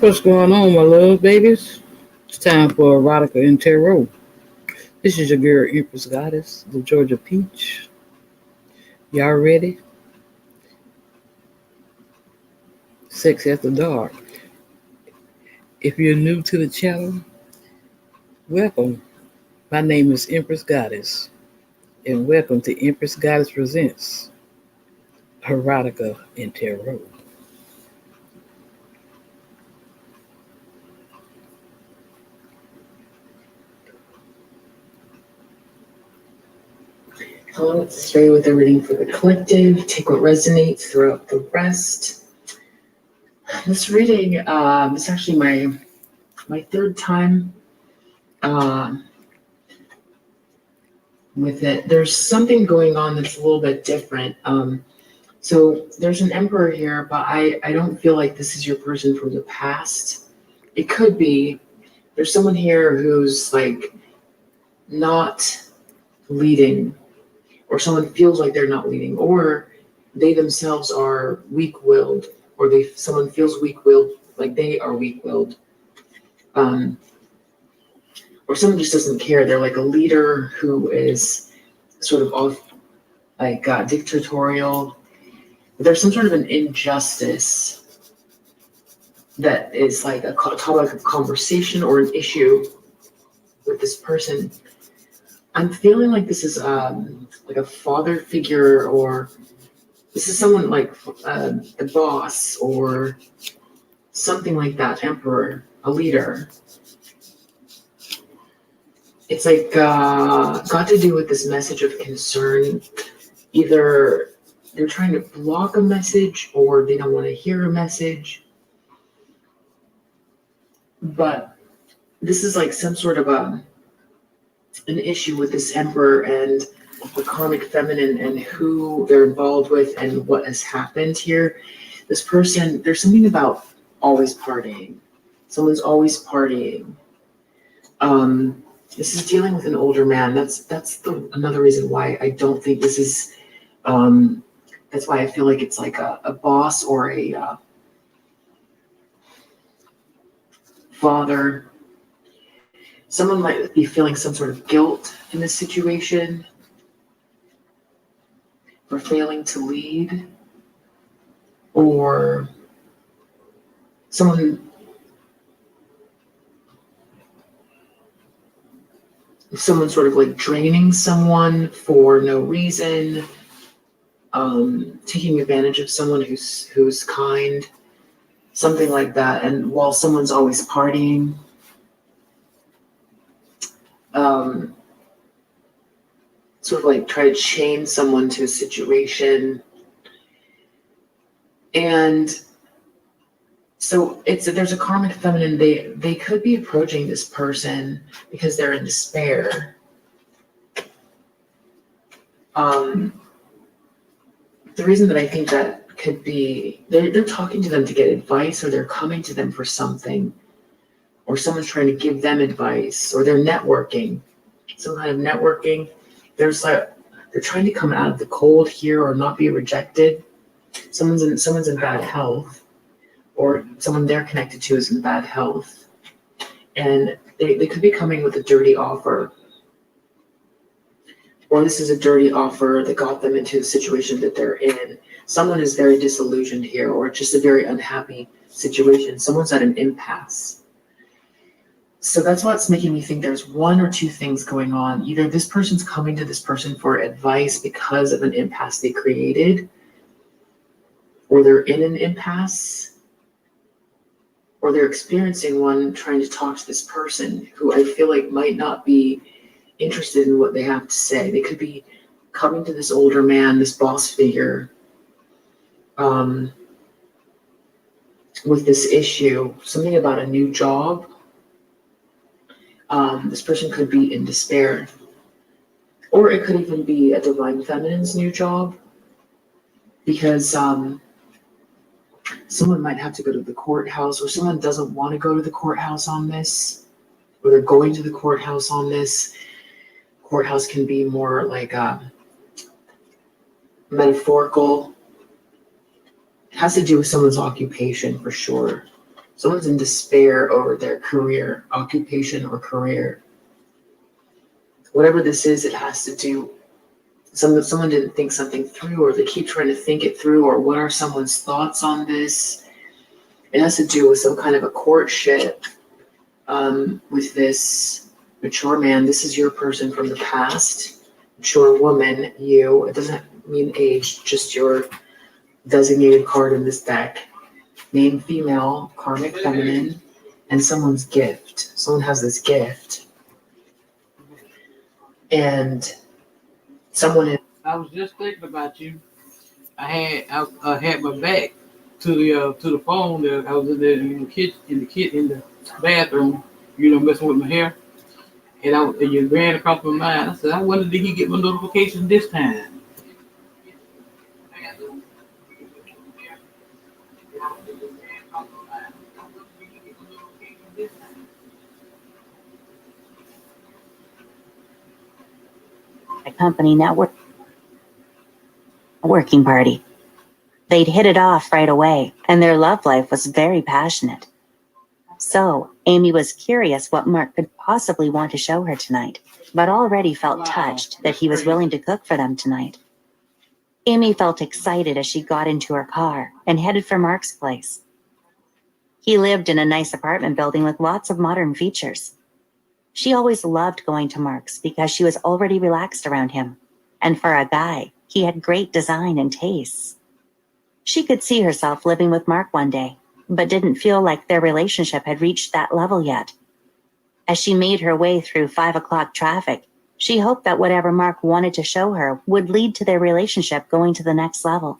What's going on, my love babies? It's time for Erotica and Tarot. This is your girl, Empress Goddess, the Georgia Peach. Y'all ready? Sex after dark. If you're new to the channel, welcome. My name is Empress Goddess, and welcome to Empress Goddess Presents Erotica and Tarot. Hello, it's Stray with a reading for the collective. Take what resonates, throw out the rest. This reading is actually my third time with it. There's something going on that's a little bit different. So there's an emperor here, but I don't feel like this is your person from the past. It could be. There's someone here who's like not leading, or someone feels like they're not leading, or they themselves are weak-willed, or someone feels weak-willed, like they are weak-willed, or someone just doesn't care. They're like a leader who is sort of off, like dictatorial. There's some sort of an injustice that is like a topic of conversation or an issue with this person. I'm feeling like this is like a father figure, or this is someone like the boss or something like that, emperor, a leader. It's like got to do with this message of concern. Either they're trying to block a message or they don't want to hear a message. But this is like some sort of an issue with this emperor and the karmic feminine and who they're involved with and what has happened here. This person, there's something about always partying. Someone's always partying. This is dealing with an older man. That's another reason why I don't think this is, that's why I feel like it's like a boss or a father. Someone might be feeling some sort of guilt in this situation for failing to lead, or someone sort of like draining someone for no reason, taking advantage of someone who's kind, something like that. And while someone's always partying, sort of like try to chain someone to a situation. And so there's a karmic feminine. They could be approaching this person because they're in despair. The reason that I think that could be they're talking to them to get advice, or they're coming to them for something, or someone's trying to give them advice, or they're networking, some kind of networking. There's like they're trying to come out of the cold here or not be rejected. Someone's in bad health, or someone they're connected to is in bad health, and they could be coming with a dirty offer, or this is a dirty offer that got them into the situation that they're in. Someone is very disillusioned here, or just a very unhappy situation. Someone's at an impasse. So that's what's making me think there's one or two things going on. Either this person's coming to this person for advice because of an impasse they created, or they're in an impasse, or they're experiencing one trying to talk to this person who I feel like might not be interested in what they have to say. They could be coming to this older man, this boss figure, with this issue, something about a new job. This person could be in despair, or it could even be a divine feminine's new job, because someone might have to go to the courthouse, or someone doesn't want to go to the courthouse on this, or they're going to the courthouse on this. Courthouse can be more like metaphorical. It has to do with someone's occupation for sure. Someone's in despair over their career, occupation, or career. Whatever this is, it has to do. Someone didn't think something through, or they keep trying to think it through, or what are someone's thoughts on this? It has to do with some kind of a courtship with this mature man. This is your person from the past. Mature woman, you. It doesn't mean age, just your designated card in this deck. Name female, karmic feminine, and someone's gift. Someone has this gift. And someone is. I was just thinking about you. I had my back to the phone. That I was in there in the bathroom, messing with my hair, and you ran across my mind. I said, I wonder did he get my notification this time? A company working party. They'd hit it off right away, and their love life was very passionate. So, Amy was curious what Mark could possibly want to show her tonight, but already felt touched that he was willing to cook for them tonight. Amy felt excited as she got into her car and headed for Mark's place. He lived in a nice apartment building with lots of modern features. She always loved going to Mark's because she was already relaxed around him, and for a guy, he had great design and tastes. She could see herself living with Mark one day, but didn't feel like their relationship had reached that level yet. As she made her way through 5 o'clock traffic, she hoped that whatever Mark wanted to show her would lead to their relationship going to the next level.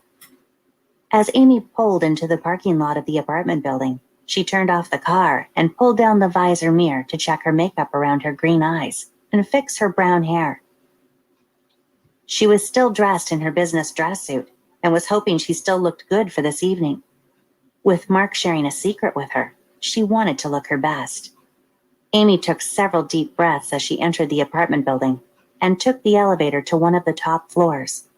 As Amy pulled into the parking lot of the apartment building, she turned off the car and pulled down the visor mirror to check her makeup around her green eyes and fix her brown hair. She was still dressed in her business dress suit and was hoping she still looked good for this evening. With Mark sharing a secret with her, she wanted to look her best. Amy took several deep breaths as she entered the apartment building and took the elevator to one of the top floors.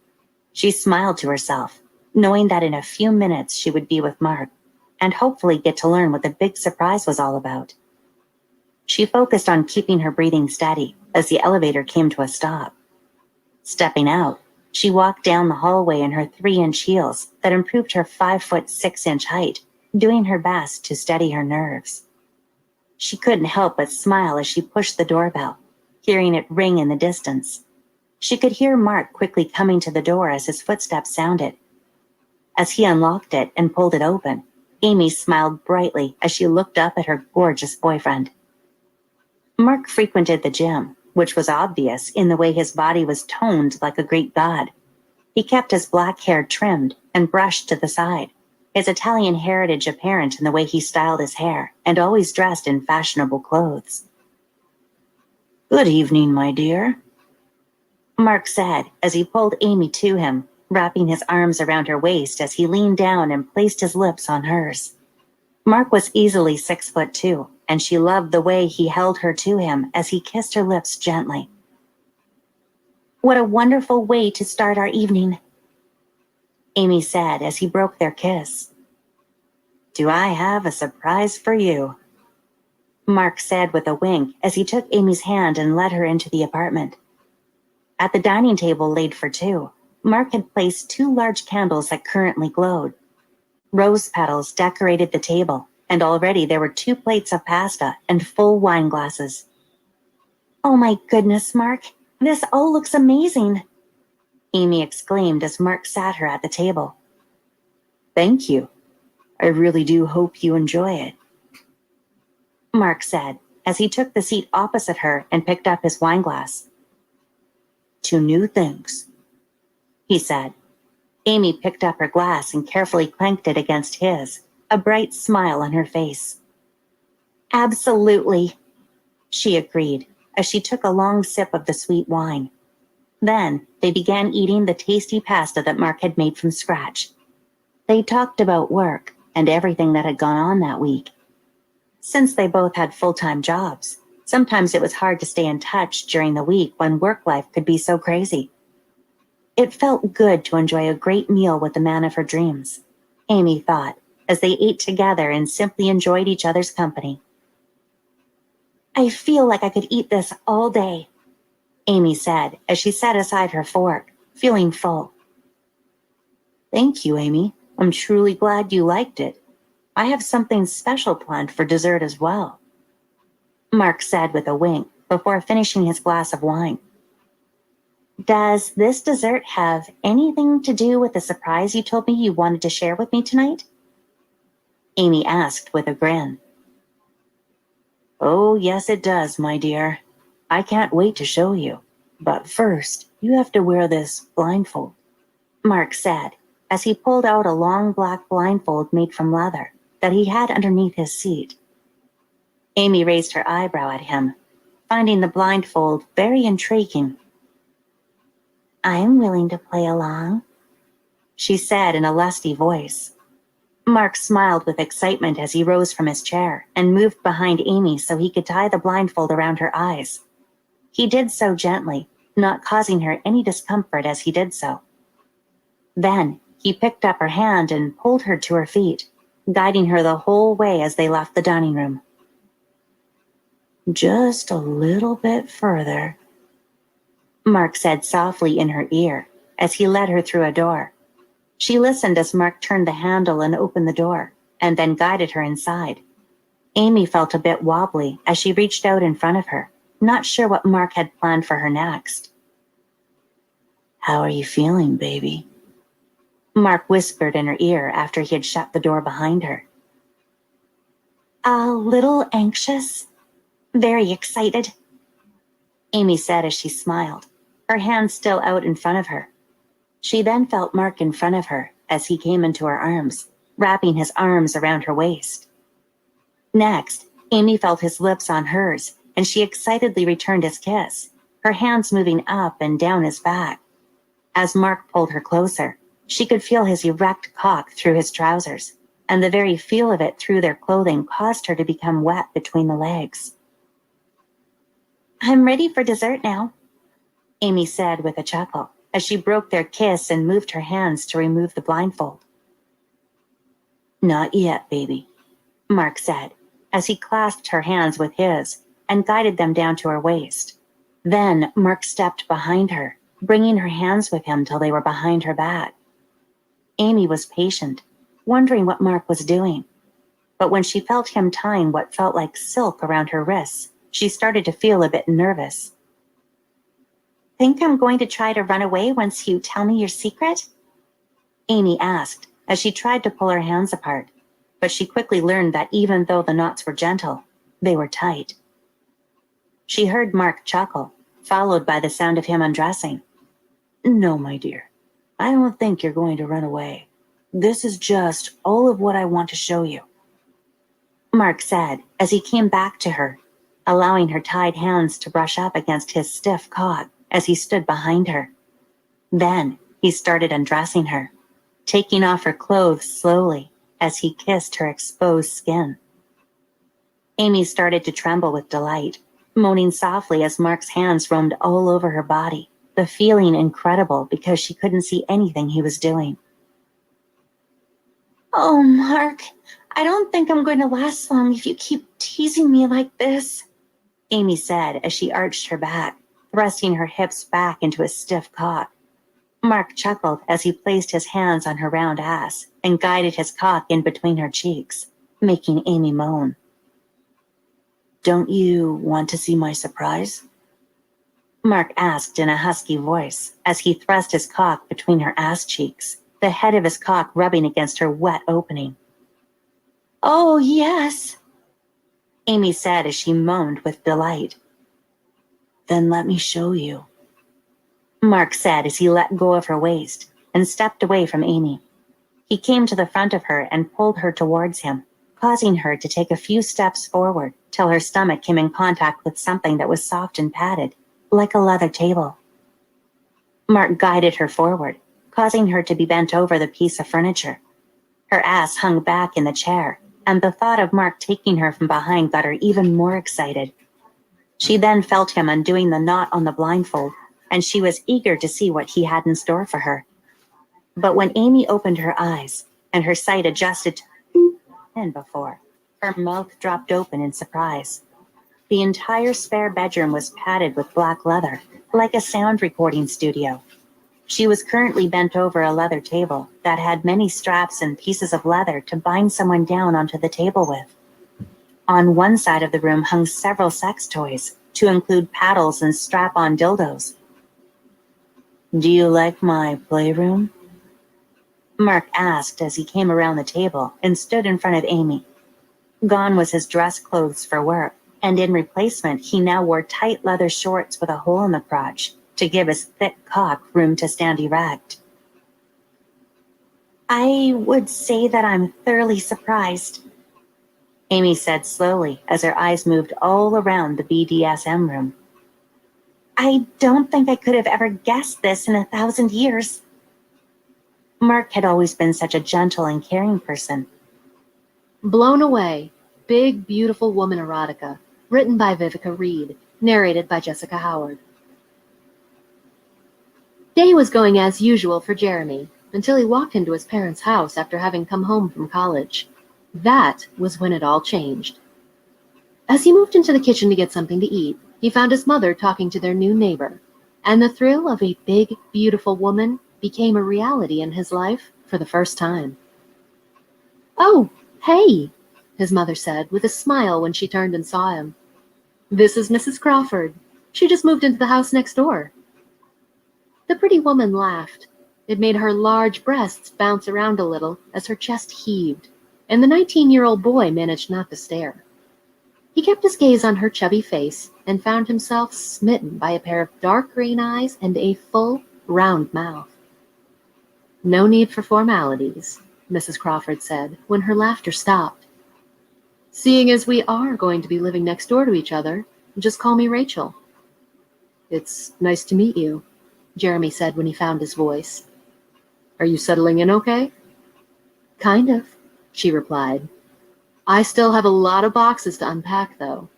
She smiled to herself, knowing that in a few minutes she would be with Mark and hopefully get to learn what the big surprise was all about. She focused on keeping her breathing steady as the elevator came to a stop. Stepping out, she walked down the hallway in her 3-inch heels that improved her 5'6" height, doing her best to steady her nerves. She couldn't help but smile as she pushed the doorbell, hearing it ring in the distance. She could hear Mark quickly coming to the door as his footsteps sounded. As he unlocked it and pulled it open, Amy smiled brightly as she looked up at her gorgeous boyfriend. Mark frequented the gym, which was obvious in the way his body was toned like a Greek god. He kept his black hair trimmed and brushed to the side, his Italian heritage apparent in the way he styled his hair and always dressed in fashionable clothes. "Good evening, my dear," Mark said as he pulled Amy to him, wrapping his arms around her waist as he leaned down and placed his lips on hers. Mark was easily 6'2", and she loved the way he held her to him as he kissed her lips gently. "What a wonderful way to start our evening," Amy said as he broke their kiss. "Do I have a surprise for you?" Mark said with a wink as he took Amy's hand and led her into the apartment. At the dining table laid for two, Mark had placed 2 large candles that currently glowed. Rose petals decorated the table, and already there were 2 plates of pasta and full wine glasses. "Oh my goodness, Mark, this all looks amazing," Amy exclaimed as Mark sat her at the table. "Thank you. I really do hope you enjoy it," Mark said as he took the seat opposite her and picked up his wine glass. "2 new things," he said. Amy picked up her glass and carefully clanked it against his, a bright smile on her face. "Absolutely," she agreed as she took a long sip of the sweet wine. Then they began eating the tasty pasta that Mark had made from scratch. They talked about work and everything that had gone on that week. Since they both had full-time jobs, sometimes it was hard to stay in touch during the week when work life could be so crazy. It felt good to enjoy a great meal with the man of her dreams, Amy thought, as they ate together and simply enjoyed each other's company. I feel like I could eat this all day, Amy said as she set aside her fork, feeling full. Thank you, Amy. I'm truly glad you liked it. I have something special planned for dessert as well, Mark said with a wink before finishing his glass of wine. Does this dessert have anything to do with the surprise you told me you wanted to share with me tonight? Amy asked with a grin. Oh, yes, it does, my dear. I can't wait to show you. But first, you have to wear this blindfold, Mark said as he pulled out a long black blindfold made from leather that he had underneath his seat. Amy raised her eyebrow at him, finding the blindfold very intriguing. I'm willing to play along, she said in a lusty voice. Mark smiled with excitement as he rose from his chair and moved behind Amy so he could tie the blindfold around her eyes. He did so gently, not causing her any discomfort as he did so. Then he picked up her hand and pulled her to her feet, guiding her the whole way as they left the dining room. Just a little bit further, Mark said softly in her ear as he led her through a door. She listened as Mark turned the handle and opened the door, and then guided her inside. Amy felt a bit wobbly as she reached out in front of her, not sure what Mark had planned for her next. How are you feeling, baby? Mark whispered in her ear after he had shut the door behind her. A little anxious, very excited, Amy said as she smiled, her hand still out in front of her. She then felt Mark in front of her as he came into her arms, wrapping his arms around her waist. Next, Amy felt his lips on hers, and she excitedly returned his kiss, her hands moving up and down his back. As Mark pulled her closer, she could feel his erect cock through his trousers, and the very feel of it through their clothing caused her to become wet between the legs. I'm ready for dessert now, Amy said with a chuckle, as she broke their kiss and moved her hands to remove the blindfold. Not yet, baby, Mark said, as he clasped her hands with his and guided them down to her waist. Then Mark stepped behind her, bringing her hands with him till they were behind her back. Amy was patient, wondering what Mark was doing. But when she felt him tying what felt like silk around her wrists, she started to feel a bit nervous. Think I'm going to try to run away once you tell me your secret? Amy asked as she tried to pull her hands apart, but she quickly learned that even though the knots were gentle, they were tight. She heard Mark chuckle, followed by the sound of him undressing. No, my dear, I don't think you're going to run away. This is just all of what I want to show you, Mark said as he came back to her, allowing her tied hands to brush up against his stiff cock as he stood behind her. Then he started undressing her, taking off her clothes slowly as he kissed her exposed skin. Amy started to tremble with delight, moaning softly as Mark's hands roamed all over her body, the feeling incredible because she couldn't see anything he was doing. Oh, Mark, I don't think I'm going to last long if you keep teasing me like this, Amy said as she arched her back, thrusting her hips back into a stiff cock. Mark chuckled as he placed his hands on her round ass and guided his cock in between her cheeks, making Amy moan. Don't you want to see my surprise? Mark asked in a husky voice as he thrust his cock between her ass cheeks, the head of his cock rubbing against her wet opening. Oh, yes, Amy said as she moaned with delight. Then let me show you, Mark said as he let go of her waist and stepped away from Amy. He came to the front of her and pulled her towards him, causing her to take a few steps forward till her stomach came in contact with something that was soft and padded, like a leather table. Mark guided her forward, causing her to be bent over the piece of furniture. Her ass hung back in the chair, and the thought of Mark taking her from behind got her even more excited. She then felt him undoing the knot on the blindfold, and she was eager to see what he had in store for her. But when Amy opened her eyes and her sight adjusted in before. Her mouth dropped open in surprise. The entire spare bedroom was padded with black leather, like a sound recording studio. She was currently bent over a leather table that had many straps and pieces of leather to bind someone down onto the table with. On one side of the room hung several sex toys, to include paddles and strap-on dildos. "Do you like my playroom?" Mark asked as he came around the table and stood in front of Amy. Gone was his dress clothes for work, and in replacement he now wore tight leather shorts with a hole in the crotch to give his thick cock room to stand erect. "I would say that I'm thoroughly surprised," Amy said slowly as her eyes moved all around the BDSM room. "I don't think I could have ever guessed this in 1,000 years." Mark had always been such a gentle and caring person. Blown Away, Big Beautiful Woman Erotica, written by Vivica Reed, narrated by Jessica Howard. Day was going as usual for Jeremy until he walked into his parents' house after having come home from college. That was when it all changed. As he moved into the kitchen to get something to eat, he found his mother talking to their new neighbor, and the thrill of a big, beautiful woman became a reality in his life for the first time. "Oh, hey," his mother said with a smile when she turned and saw him. "This is Mrs. Crawford. She just moved into the house next door." The pretty woman laughed. It made her large breasts bounce around a little as her chest heaved, and the 19-year-old boy managed not to stare. He kept his gaze on her chubby face and found himself smitten by a pair of dark green eyes and a full, round mouth. "No need for formalities," Mrs. Crawford said when her laughter stopped. "Seeing as we are going to be living next door to each other, just call me Rachel." "It's nice to meet you," Jeremy said when he found his voice. "Are you settling in okay?" "Kind of," she replied. "I still have a lot of boxes to unpack, though."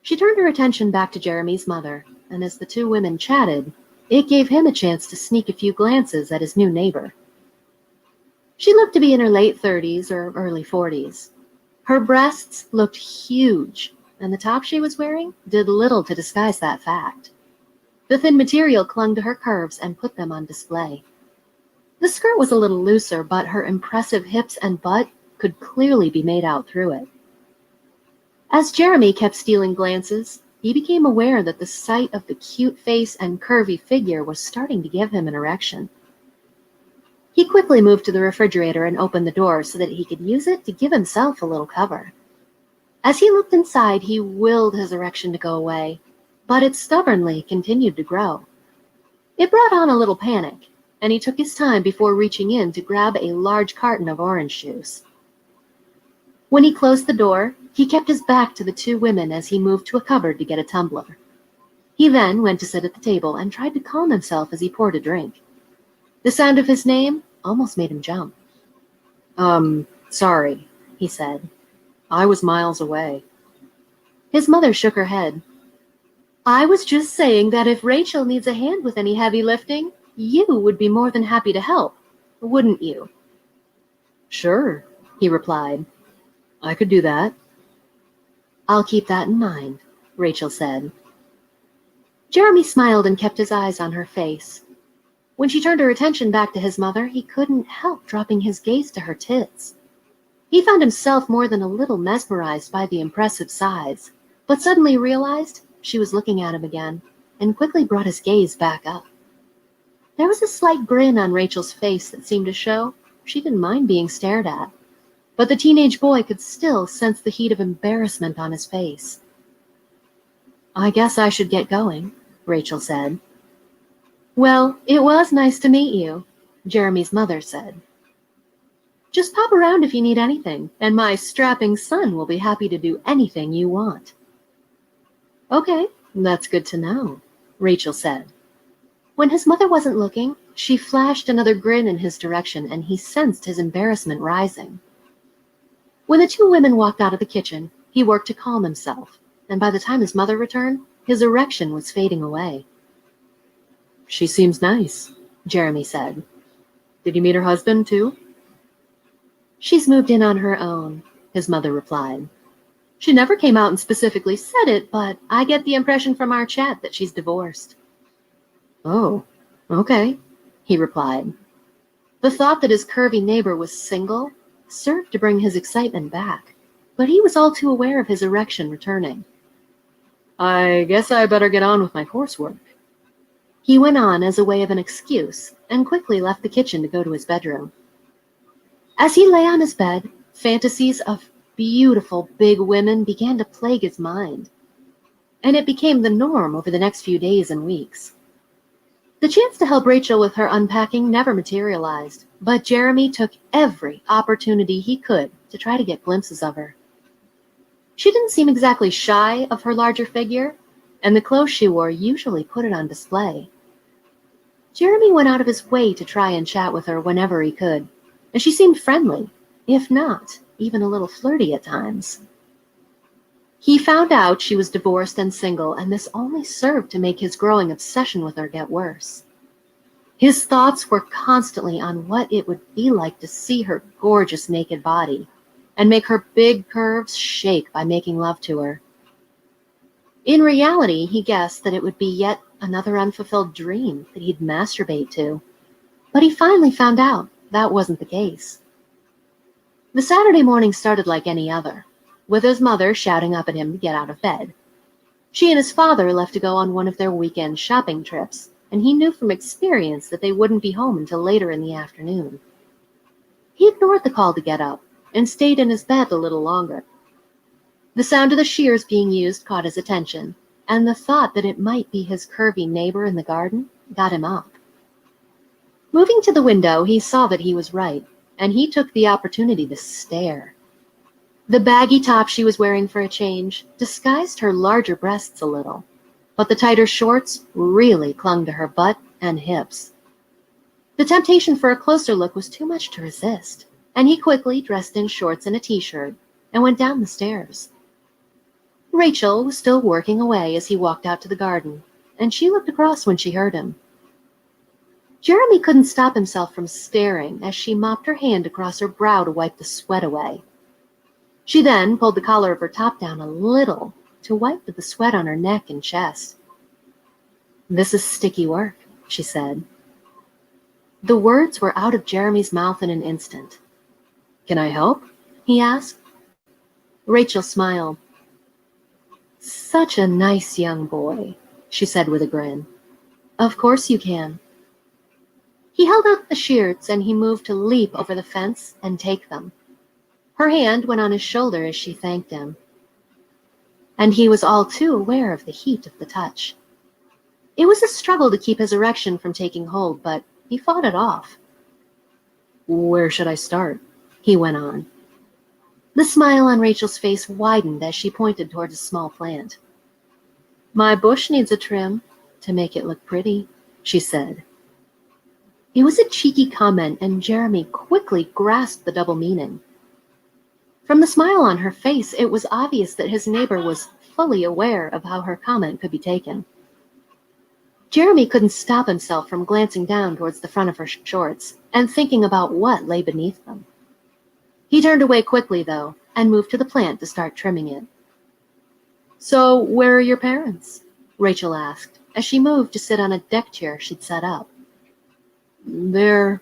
She turned her attention back to Jeremy's mother, and as the two women chatted, it gave him a chance to sneak a few glances at his new neighbor. She looked to be in her late 30s or early 40s. Her breasts looked huge, and the top she was wearing did little to disguise that fact. The thin material clung to her curves and put them on display. The skirt was a little looser, but her impressive hips and butt could clearly be made out through it. As Jeremy kept stealing glances, he became aware that the sight of the cute face and curvy figure was starting to give him an erection. He quickly moved to the refrigerator and opened the door so that he could use it to give himself a little cover. As he looked inside, he willed his erection to go away, but it stubbornly continued to grow. It brought on a little panic, and he took his time before reaching in to grab a large carton of orange juice. When he closed the door, he kept his back to the two women as he moved to a cupboard to get a tumbler. He then went to sit at the table and tried to calm himself as he poured a drink. The sound of his name almost made him jump. Sorry," he said. "I was miles away." His mother shook her head. "I was just saying that if Rachel needs a hand with any heavy lifting, you would be more than happy to help, wouldn't you?" "Sure," he replied. "I could do that." "I'll keep that in mind," Rachel said. Jeremy smiled and kept his eyes on her face. When she turned her attention back to his mother, he couldn't help dropping his gaze to her tits. He found himself more than a little mesmerized by the impressive size, but suddenly realized she was looking at him again and quickly brought his gaze back up. There was a slight grin on Rachel's face that seemed to show she didn't mind being stared at, but the teenage boy could still sense the heat of embarrassment on his face. "I guess I should get going," Rachel said. "Well, it was nice to meet you," Jeremy's mother said. "Just pop around if you need anything, and my strapping son will be happy to do anything you want." "Okay, that's good to know," Rachel said. When his mother wasn't looking, she flashed another grin in his direction, and he sensed his embarrassment rising. When the two women walked out of the kitchen, he worked to calm himself, and by the time his mother returned, his erection was fading away. "She seems nice," Jeremy said. "Did you meet her husband, too?" She's moved in on her own, his mother replied. She never came out and specifically said it, but I get the impression from our chat that she's divorced. Oh, okay, he replied. The thought that his curvy neighbor was single served to bring his excitement back, but he was all too aware of his erection returning. I guess I better get on with my coursework. He went on as a way of an excuse and quickly left the kitchen to go to his bedroom. As he lay on his bed, fantasies of beautiful big women began to plague his mind, and it became the norm over the next few days and weeks. The chance to help Rachel with her unpacking never materialized, but Jeremy took every opportunity he could to try to get glimpses of her. She didn't seem exactly shy of her larger figure, and the clothes she wore usually put it on display. Jeremy went out of his way to try and chat with her whenever he could, and she seemed friendly, if not even a little flirty at times. He found out she was divorced and single, and this only served to make his growing obsession with her get worse. His thoughts were constantly on what it would be like to see her gorgeous naked body and make her big curves shake by making love to her. In reality, he guessed that it would be yet another unfulfilled dream that he'd masturbate to, but he finally found out that wasn't the case. The Saturday morning started like any other, with his mother shouting up at him to get out of bed. She and his father left to go on one of their weekend shopping trips, and he knew from experience that they wouldn't be home until later in the afternoon. He ignored the call to get up and stayed in his bed a little longer. The sound of the shears being used caught his attention, and the thought that it might be his curvy neighbor in the garden got him up. Moving to the window, he saw that he was right, and he took the opportunity to stare. The baggy top she was wearing for a change disguised her larger breasts a little, but the tighter shorts really clung to her butt and hips. The temptation for a closer look was too much to resist, and he quickly dressed in shorts and a t-shirt and went down the stairs. Rachel was still working away as he walked out to the garden, and she looked across when she heard him. Jeremy couldn't stop himself from staring as she mopped her hand across her brow to wipe the sweat away. She then pulled the collar of her top down a little to wipe the sweat on her neck and chest. "This is sticky work," she said. The words were out of Jeremy's mouth in an instant. "Can I help?" he asked. Rachel smiled. "Such a nice young boy," she said with a grin. "Of course you can." He held out the shears and he moved to leap over the fence and take them. Her hand went on his shoulder as she thanked him. And he was all too aware of the heat of the touch. It was a struggle to keep his erection from taking hold, but he fought it off. "Where should I start?" he went on. The smile on Rachel's face widened as she pointed toward a small plant. "My bush needs a trim to make it look pretty," she said. It was a cheeky comment, and Jeremy quickly grasped the double meaning. From the smile on her face, it was obvious that his neighbor was fully aware of how her comment could be taken. Jeremy couldn't stop himself from glancing down towards the front of her shorts and thinking about what lay beneath them. He turned away quickly, though, and moved to the plant to start trimming it. "So, where are your parents?" Rachel asked, as she moved to sit on a deck chair she'd set up. "They're..."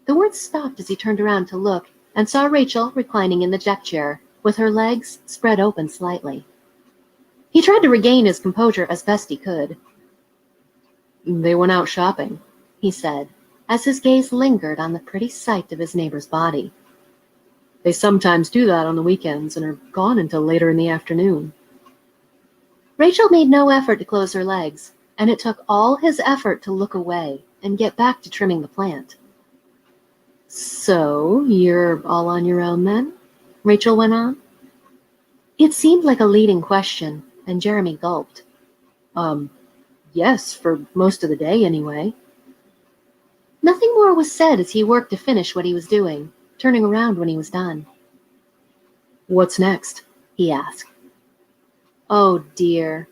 The words stopped as he turned around to look and saw Rachel reclining in the deck chair with her legs spread open slightly. He tried to regain his composure as best he could. "They went out shopping," he said, as his gaze lingered on the pretty sight of his neighbor's body. "They sometimes do that on the weekends and are gone until later in the afternoon." Rachel made no effort to close her legs, and it took all his effort to look away and get back to trimming the plant. "So, you're all on your own then?" Rachel went on. It seemed like a leading question, and Jeremy gulped. Yes, for most of the day anyway." Nothing more was said as he worked to finish what he was doing, turning around when he was done. "What's next?" he asked. "Oh dear,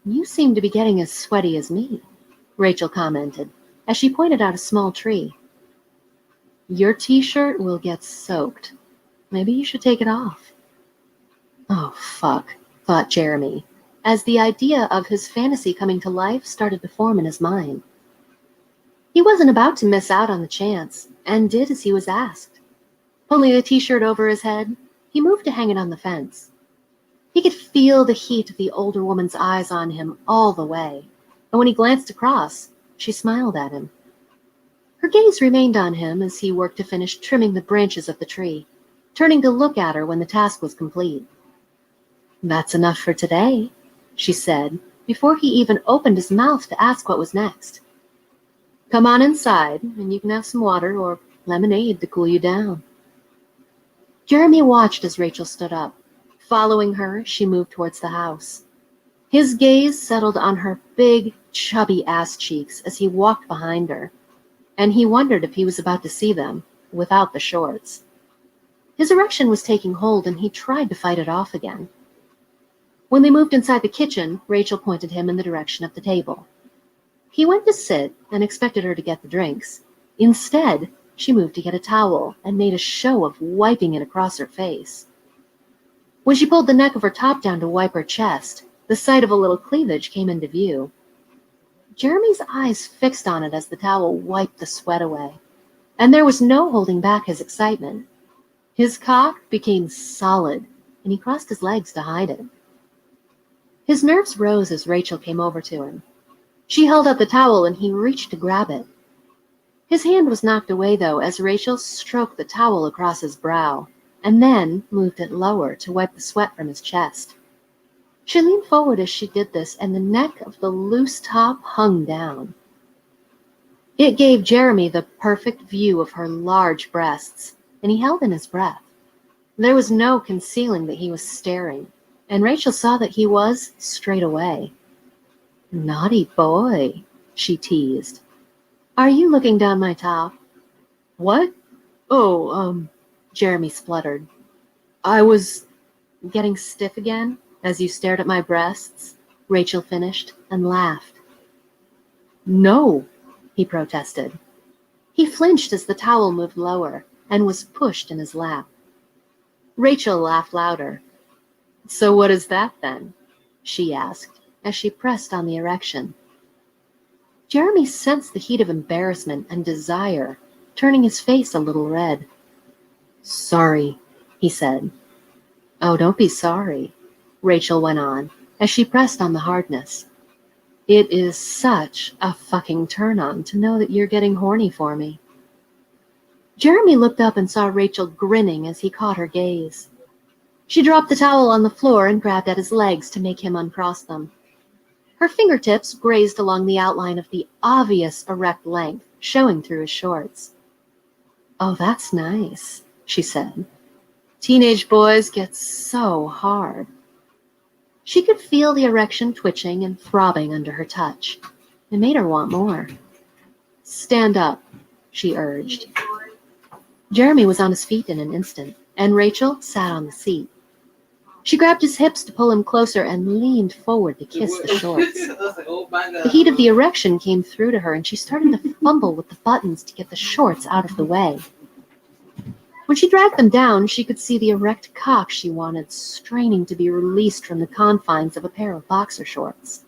you seem to be getting as sweaty as me," Rachel commented, as she pointed out a small tree. Your t-shirt will get soaked. Maybe you should take it off. Oh, fuck, thought Jeremy, as the idea of his fantasy coming to life started to form in his mind. He wasn't about to miss out on the chance, and did as he was asked. Pulling the t-shirt over his head, he moved to hang it on the fence. He could feel the heat of the older woman's eyes on him all the way, and when he glanced across, she smiled at him. Her gaze remained on him as he worked to finish trimming the branches of the tree, turning to look at her when the task was complete. "That's enough for today," she said, before he even opened his mouth to ask what was next. "Come on inside, and you can have some water or lemonade to cool you down." Jeremy watched as Rachel stood up. Following her, she moved towards the house. His gaze settled on her big, chubby ass cheeks as he walked behind her, and he wondered if he was about to see them without the shorts. His erection was taking hold, and he tried to fight it off again. When they moved inside the kitchen, Rachel pointed him in the direction of the table. He went to sit and expected her to get the drinks. Instead, she moved to get a towel and made a show of wiping it across her face. When she pulled the neck of her top down to wipe her chest, the sight of a little cleavage came into view. Jeremy's eyes fixed on it as the towel wiped the sweat away, and there was no holding back his excitement. His cock became solid, and he crossed his legs to hide it. His nerves rose as Rachel came over to him. She held out the towel, and he reached to grab it. His hand was knocked away, though, as Rachel stroked the towel across his brow, and then moved it lower to wipe the sweat from his chest. She leaned forward as she did this, and the neck of the loose top hung down. It gave Jeremy the perfect view of her large breasts, and he held in his breath. There was no concealing that he was staring, and Rachel saw that he was straight away. "Naughty boy," she teased. "Are you looking down my top?" "What? Oh, Jeremy spluttered. "I was getting stiff again as you stared at my breasts," Rachel finished and laughed. "No," he protested. He flinched as the towel moved lower and was pushed in his lap. Rachel laughed louder. "So what is that then?" she asked as she pressed on the erection. Jeremy sensed the heat of embarrassment and desire, turning his face a little red. "Sorry," he said. "Oh, don't be sorry," Rachel went on as she pressed on the hardness. "It is such a fucking turn-on to know that you're getting horny for me." Jeremy looked up and saw Rachel grinning as he caught her gaze. She dropped the towel on the floor and grabbed at his legs to make him uncross them. Her fingertips grazed along the outline of the obvious erect length showing through his shorts. "Oh, that's nice," she said. "Teenage boys get so hard." She could feel the erection twitching and throbbing under her touch. It made her want more. "Stand up," she urged. Jeremy was on his feet in an instant, and Rachel sat on the seat. She grabbed his hips to pull him closer and leaned forward to kiss the shorts. The heat of the erection came through to her, and she started to fumble with the buttons to get the shorts out of the way. When she dragged them down, she could see the erect cock she wanted straining to be released from the confines of a pair of boxer shorts.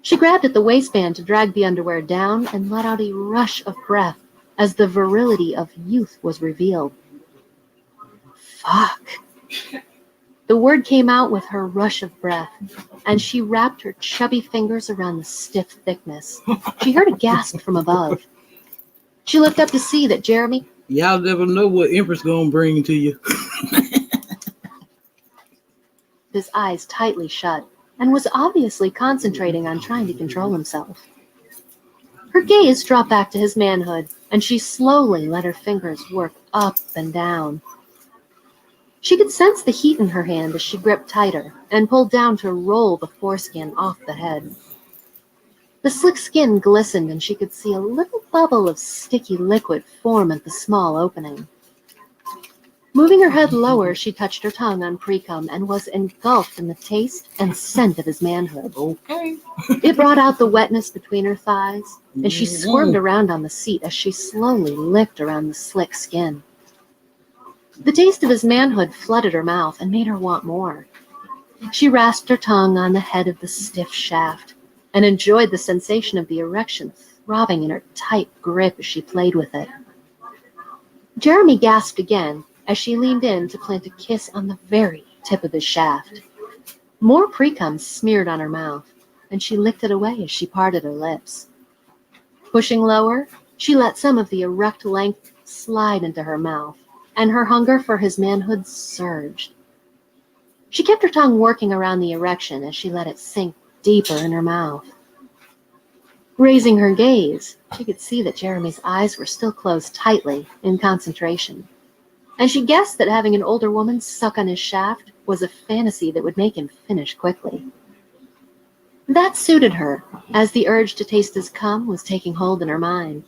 She grabbed at the waistband to drag the underwear down and let out a rush of breath as the virility of youth was revealed. "Fuck." The word came out with her rush of breath, and she wrapped her chubby fingers around the stiff thickness. She heard a gasp from above. She looked up to see that Jeremy... Y'all never know what Empress gonna bring to you. His eyes tightly shut, and was obviously concentrating on trying to control himself. Her gaze dropped back to his manhood, and she slowly let her fingers work up and down. She could sense the heat in her hand as she gripped tighter and pulled down to roll the foreskin off the head. The slick skin glistened, and she could see a little bubble of sticky liquid form at the small opening. Moving her head lower, she touched her tongue on Precum and was engulfed in the taste and scent of his manhood. Okay. It brought out the wetness between her thighs, and she squirmed around on the seat as she slowly licked around the slick skin. The taste of his manhood flooded her mouth and made her want more. She rasped her tongue on the head of the stiff shaft and enjoyed the sensation of the erection throbbing in her tight grip as she played with it. Jeremy gasped again as she leaned in to plant a kiss on the very tip of his shaft. More precum smeared on her mouth, and she licked it away as she parted her lips. Pushing lower, she let some of the erect length slide into her mouth, and her hunger for his manhood surged. She kept her tongue working around the erection as she let it sink deeper in her mouth. Raising her gaze, she could see that Jeremy's eyes were still closed tightly in concentration, and she guessed that having an older woman suck on his shaft was a fantasy that would make him finish quickly. That suited her, as the urge to taste his cum was taking hold in her mind.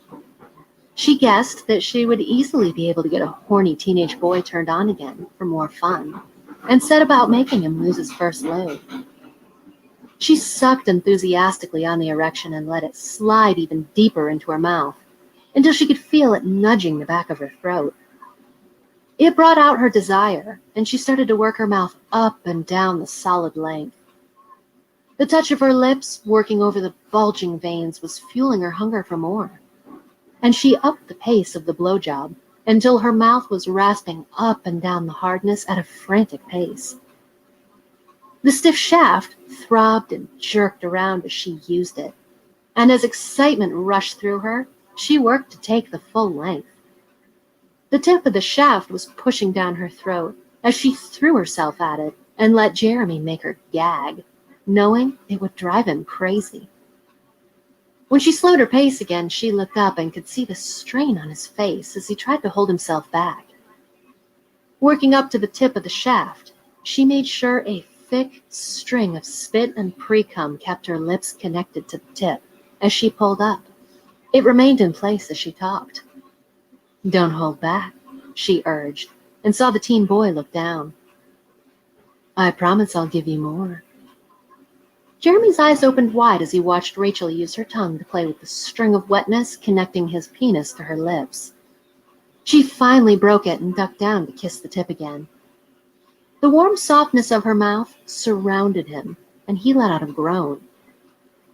She guessed that she would easily be able to get a horny teenage boy turned on again for more fun, and set about making him lose his first load. She sucked enthusiastically on the erection and let it slide even deeper into her mouth, until she could feel it nudging the back of her throat. It brought out her desire, and she started to work her mouth up and down the solid length. The touch of her lips working over the bulging veins was fueling her hunger for more, and she upped the pace of the blowjob until her mouth was rasping up and down the hardness at a frantic pace. The stiff shaft throbbed and jerked around as she used it, and as excitement rushed through her, she worked to take the full length. The tip of the shaft was pushing down her throat as she threw herself at it and let Jeremy make her gag, knowing it would drive him crazy. When she slowed her pace again, she looked up and could see the strain on his face as he tried to hold himself back. Working up to the tip of the shaft, she made sure a thick string of spit and precum kept her lips connected to the tip as she pulled up. It remained in place as she talked. "Don't hold back," she urged, and saw the teen boy look down. "I promise I'll give you more." Jeremy's eyes opened wide as he watched Rachel use her tongue to play with the string of wetness connecting his penis to her lips. She finally broke it and ducked down to kiss the tip again. The warm softness of her mouth surrounded him, and he let out a groan.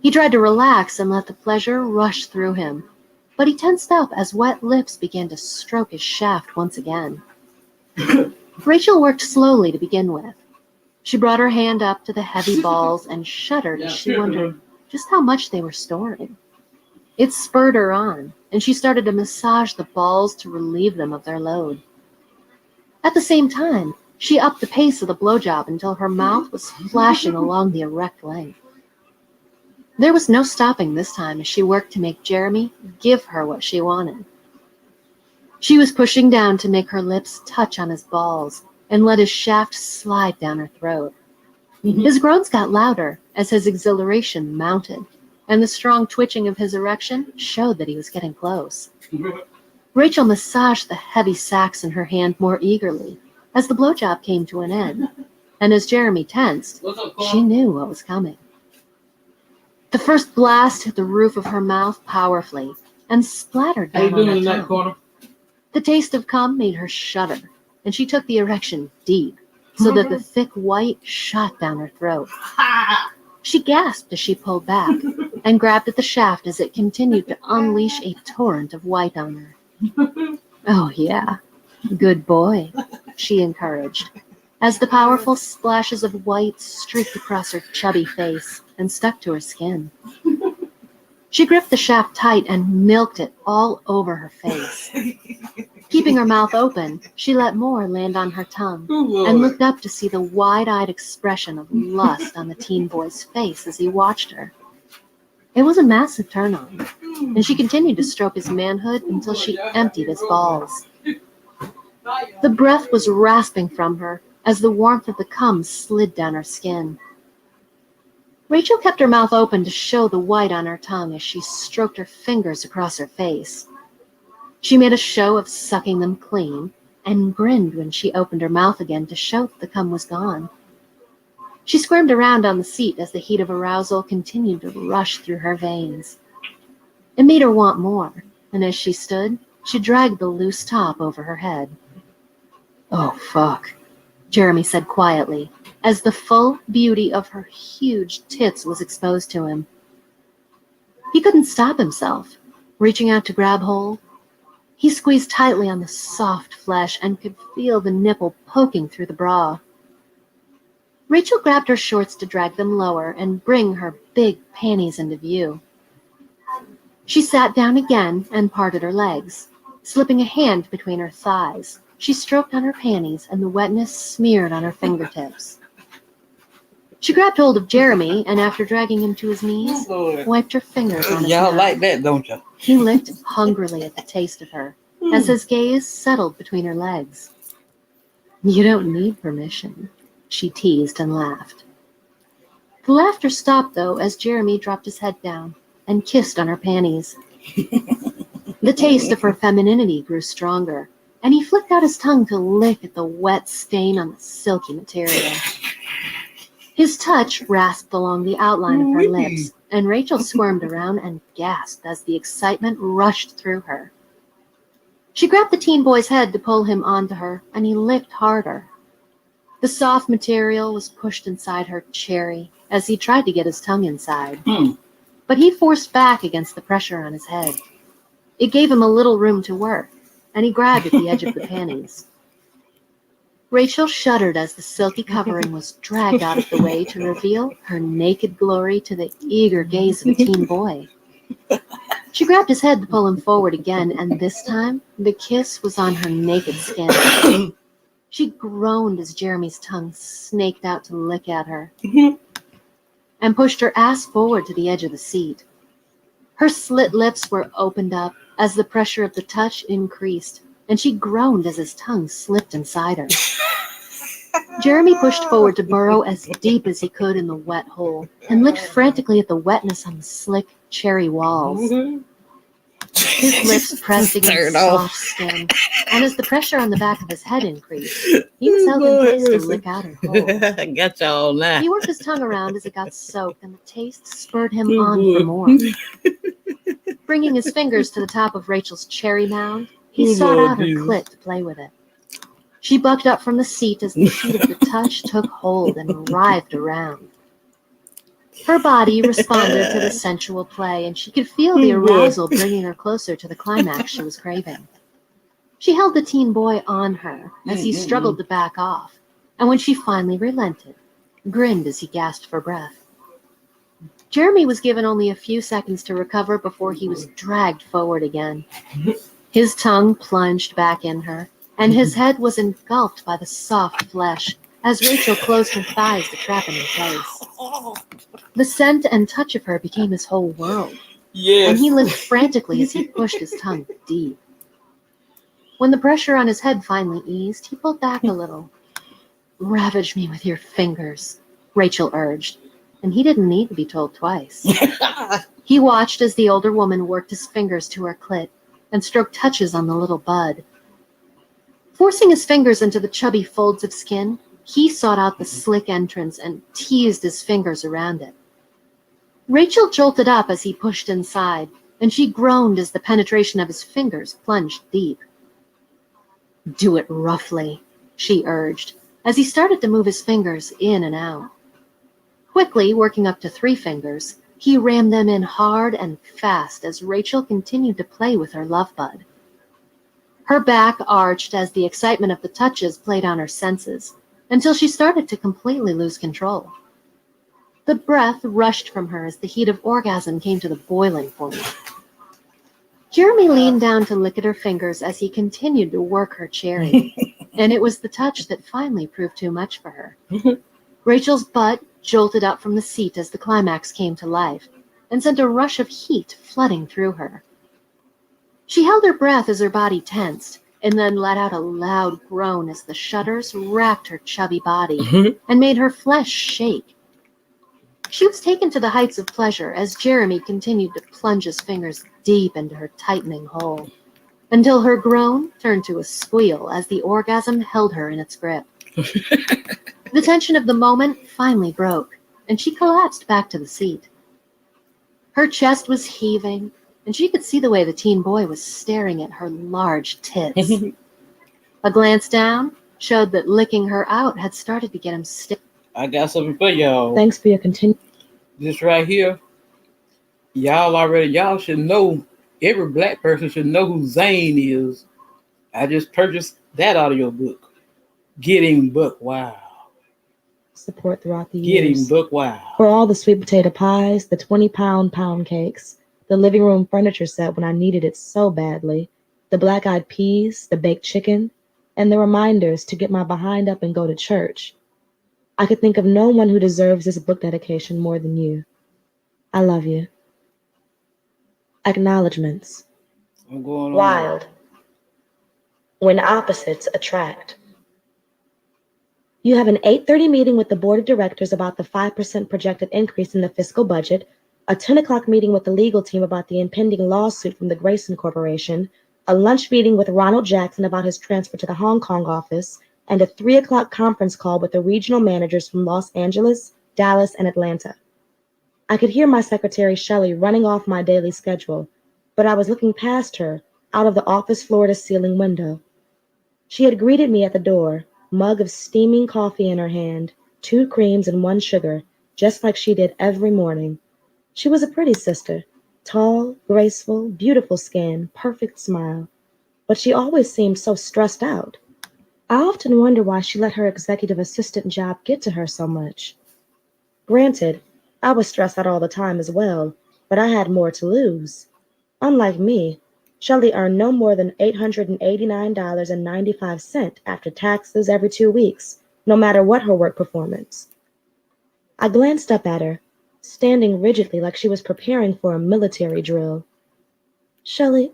He tried to relax and let the pleasure rush through him, but he tensed up as wet lips began to stroke his shaft once again. Rachel worked slowly to begin with. She brought her hand up to the heavy balls and shuddered as she wondered just how much they were storing. It spurred her on, and she started to massage the balls to relieve them of their load. At the same time, she upped the pace of the blowjob until her mouth was flashing along the erect length. There was no stopping this time as she worked to make Jeremy give her what she wanted. She was pushing down to make her lips touch on his balls and let his shaft slide down her throat. His groans got louder as his exhilaration mounted, and the strong twitching of his erection showed that he was getting close. Rachel massaged the heavy sacs in her hand more eagerly as the blowjob came to an end, and as Jeremy tensed, she knew what was coming. The first blast hit the roof of her mouth powerfully and splattered down on her tongue. The taste of cum made her shudder, and she took the erection deep, so that the thick white shot down her throat. She gasped as she pulled back, and grabbed at the shaft as it continued to unleash a torrent of white on her. "Oh yeah, good boy," she encouraged, as the powerful splashes of white streaked across her chubby face and stuck to her skin. She gripped the shaft tight and milked it all over her face. Keeping her mouth open, she let more land on her tongue and looked up to see the wide-eyed expression of lust on the teen boy's face as he watched her. It was a massive turn-on, and she continued to stroke his manhood until she emptied his balls. The breath was rasping from her as the warmth of the cum slid down her skin. Rachel kept her mouth open to show the white on her tongue as she stroked her fingers across her face. She made a show of sucking them clean, and grinned when she opened her mouth again to show that the cum was gone. She squirmed around on the seat as the heat of arousal continued to rush through her veins. It made her want more, and as she stood, she dragged the loose top over her head. "Oh, fuck," Jeremy said quietly, as the full beauty of her huge tits was exposed to him. He couldn't stop himself, reaching out to grab hold. He squeezed tightly on the soft flesh and could feel the nipple poking through the bra. Rachel grabbed her shorts to drag them lower and bring her big panties into view. She sat down again and parted her legs. Slipping a hand between her thighs, she stroked on her panties and the wetness smeared on her fingertips. She grabbed hold of Jeremy and after dragging him to his knees, wiped her fingers on his Y'all mouth. like that, don't you? He licked hungrily at the taste of her as his gaze settled between her legs. "You don't need permission," she teased and laughed. The laughter stopped, though, as Jeremy dropped his head down and kissed on her panties. The taste of her femininity grew stronger, and he flicked out his tongue to lick at the wet stain on the silky material. His touch rasped along the outline of her lips, and Rachel squirmed around and gasped as the excitement rushed through her. She grabbed the teen boy's head to pull him onto her, and he licked harder. The soft material was pushed inside her cherry as he tried to get his tongue inside. But he forced back against the pressure on his head. It gave him a little room to work, and he grabbed at the edge of the panties. Rachel shuddered as the silky covering was dragged out of the way to reveal her naked glory to the eager gaze of a teen boy. She grabbed his head to pull him forward again, and this time the kiss was on her naked skin. She groaned as Jeremy's tongue snaked out to lick at her and pushed her ass forward to the edge of the seat. Her slit lips were opened up as the pressure of the touch increased, and she groaned as his tongue slipped inside her. Jeremy pushed forward to burrow as deep as he could in the wet hole and licked frantically at the wetness on the slick cherry walls. His lips pressed against soft skin, and as the pressure on the back of his head increased, he was held in place to lick out her hole. I got y'all now. He worked his tongue around as it got soaked, and the taste spurred him on for more. Bringing his fingers to the top of Rachel's cherry mound, he sought out her clit to play with it. She bucked up from the seat as the heat of the touch took hold and writhed around. Her body responded to the sensual play, and she could feel the arousal bringing her closer to the climax she was craving. She held the teen boy on her as he struggled to back off, and when she finally relented, grinned as he gasped for breath. Jeremy was given only a few seconds to recover before he was dragged forward again. His tongue plunged back in her, and his head was engulfed by the soft flesh as Rachel closed her thighs to trap him in place. The scent and touch of her became his whole world, and he licked frantically as he pushed his tongue deep. When the pressure on his head finally eased, he pulled back a little. "Ravage me with your fingers," Rachel urged, and he didn't need to be told twice. He watched as the older woman worked his fingers to her clit and stroked touches on the little bud. Forcing his fingers into the chubby folds of skin, he sought out the slick entrance and teased his fingers around it. Rachel jolted up as he pushed inside, and she groaned as the penetration of his fingers plunged deep. "Do it roughly," she urged, as he started to move his fingers in and out. Quickly, working up to 3 fingers, he rammed them in hard and fast as Rachel continued to play with her love bud. Her back arched as the excitement of the touches played on her senses, until she started to completely lose control. The breath rushed from her as the heat of orgasm came to the boiling point. Jeremy leaned down to lick at her fingers as he continued to work her cherry, and it was the touch that finally proved too much for her. Rachel's butt jolted up from the seat as the climax came to life, and sent a rush of heat flooding through her. She held her breath as her body tensed, and then let out a loud groan as the shudders wrapped her chubby body and made her flesh shake. She was taken to the heights of pleasure as Jeremy continued to plunge his fingers deep into her tightening hole, until her groan turned to a squeal as the orgasm held her in its grip. The tension of the moment finally broke, and she collapsed back to the seat. Her chest was heaving, and she could see the way the teen boy was staring at her large tits. A glance down showed that licking her out had started to get him stiff. I got something for y'all. Thanks for your continued. This right here, y'all should know. Every black person should know who Zane is. I just purchased that audio book. Getting Buck Wild. Support throughout the Getting years. Buck Wild. For all the sweet potato pies, the 20-pound pound cakes, the living room furniture set when I needed it so badly, the black-eyed peas, the baked chicken, and the reminders to get my behind up and go to church. I could think of no one who deserves this book dedication more than you. I love you. Acknowledgements. I'm going on. Wild. When opposites attract. You have an 8:30 meeting with the board of directors about the 5% projected increase in the fiscal budget, a 10 o'clock meeting with the legal team about the impending lawsuit from the Grayson Corporation, a lunch meeting with Ronald Jackson about his transfer to the Hong Kong office, and a 3 o'clock conference call with the regional managers from Los Angeles, Dallas, and Atlanta. I could hear my secretary Shelley running off my daily schedule, but I was looking past her out of the office floor-to-ceiling window. She had greeted me at the door, mug of steaming coffee in her hand, 2 creams and 1 sugar, just like she did every morning. She was a pretty sister, tall, graceful, beautiful skin, perfect smile, but she always seemed so stressed out. I often wonder why she let her executive assistant job get to her so much. Granted, I was stressed out all the time as well, but I had more to lose. Unlike me, Shelley earned no more than $889.95 after taxes every 2 weeks, no matter what her work performance. I glanced up at her, standing rigidly like she was preparing for a military drill. Shelley,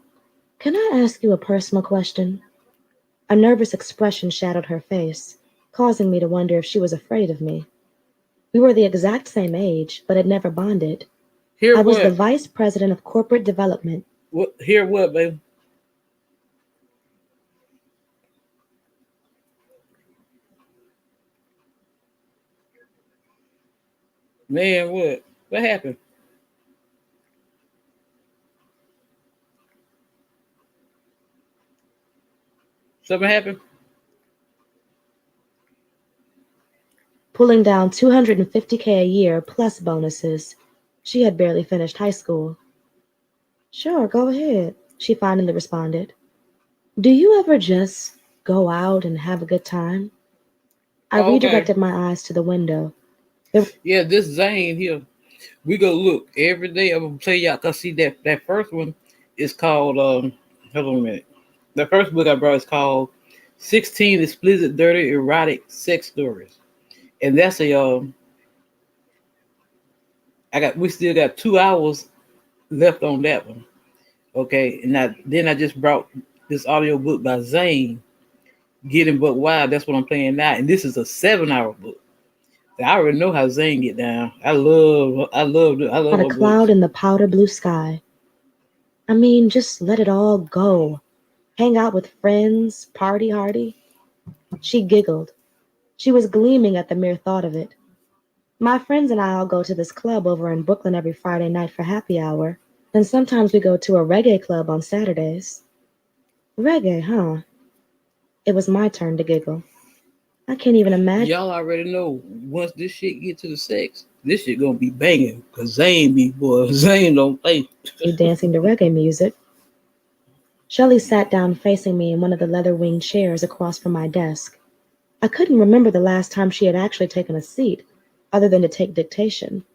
can I ask you a personal question? A nervous expression shadowed her face, causing me to wonder if she was afraid of me. We were the exact same age, but had never bonded. Hear I was the what? vice president of corporate development. Hear what, baby? Man, what? What happened? Something happened? Pulling down $250K a year plus bonuses. She had barely finished high school. Sure, go ahead, she finally responded. Do you ever just go out and have a good time? I Oh, okay. redirected my eyes to the window. Yeah, this Zane here. We go look every day. I'm gonna tell y'all cause see that first one is called hold on a minute. The first book I brought is called 16 Explicit Dirty Erotic Sex Stories. And that's a we still got 2 hours left on that one. Okay. And then I just brought this audio book by Zane, Getting Buck Wild. That's what I'm playing now. And this is a 7-hour book. I already know how Zane get down. I love Not her a cloud books. in the powder blue sky. I mean, just let it all go. Hang out with friends, party hardy. She giggled. She was gleaming at the mere thought of it. My friends and I all go to this club over in Brooklyn every Friday night for happy hour, and sometimes we go to a reggae club on Saturdays. Reggae, huh? It was my turn to giggle. I can't even imagine Y'all already know once this shit get to the sex, this shit gonna be banging. Cause Zane be boy, Zane don't play. you dancing to reggae music. Shelley sat down facing me in one of the leather-winged chairs across from my desk. I couldn't remember the last time she had actually taken a seat, other than to take dictation.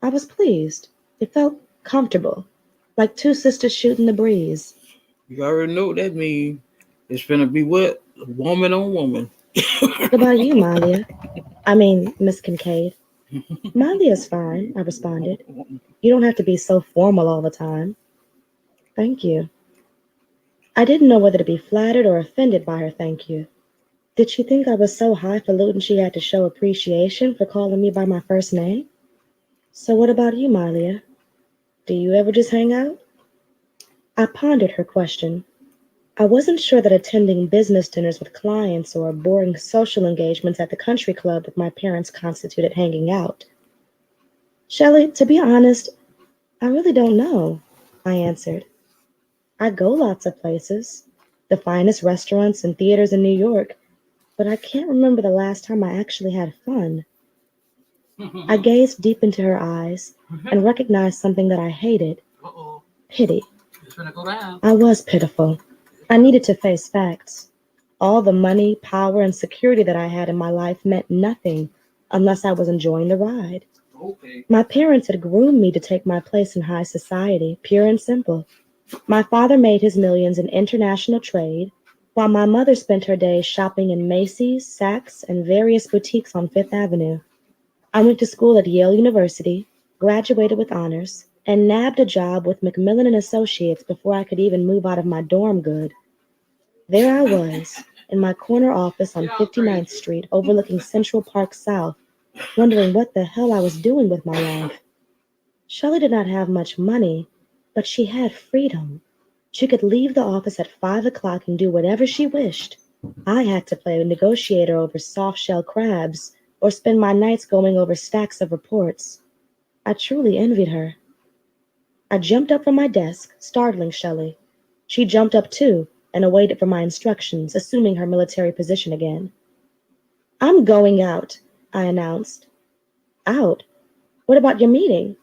I was pleased. It felt comfortable, like 2 sisters shooting the breeze. You already know what that means. It's gonna be what? Woman on woman. What about you, Malia? I mean, Miss Kincaid. Malia's fine, I responded. You don't have to be so formal all the time. Thank you. I didn't know whether to be flattered or offended by her thank you. Did she think I was so highfalutin she had to show appreciation for calling me by my first name? So what about you, Malia? Do you ever just hang out? I pondered her question. I wasn't sure that attending business dinners with clients or boring social engagements at the country club with my parents constituted hanging out. Shelley, to be honest, I really don't know, I answered. I go lots of places, the finest restaurants and theaters in New York, but I can't remember the last time I actually had fun. I gazed deep into her eyes and recognized something that I hated. Pity. I was pitiful. I needed to face facts. All the money, power, and security that I had in my life meant nothing unless I was enjoying the ride. My parents had groomed me to take my place in high society, pure and simple. My father made his millions in international trade, while my mother spent her days shopping in Macy's, Saks, and various boutiques on Fifth Avenue. I went to school at Yale University, graduated with honors, and nabbed a job with Macmillan and Associates before I could even move out of my dorm good. There I was, in my corner office on 59th Street overlooking Central Park South, wondering what the hell I was doing with my life. Shelley did not have much money, but she had freedom. She could leave the office at 5 o'clock and do whatever she wished. I had to play a negotiator over soft-shell crabs or spend my nights going over stacks of reports. I truly envied her. I jumped up from my desk, startling Shelley. She jumped up too and awaited for my instructions, assuming her military position again. I'm going out, I announced. Out? What about your meeting?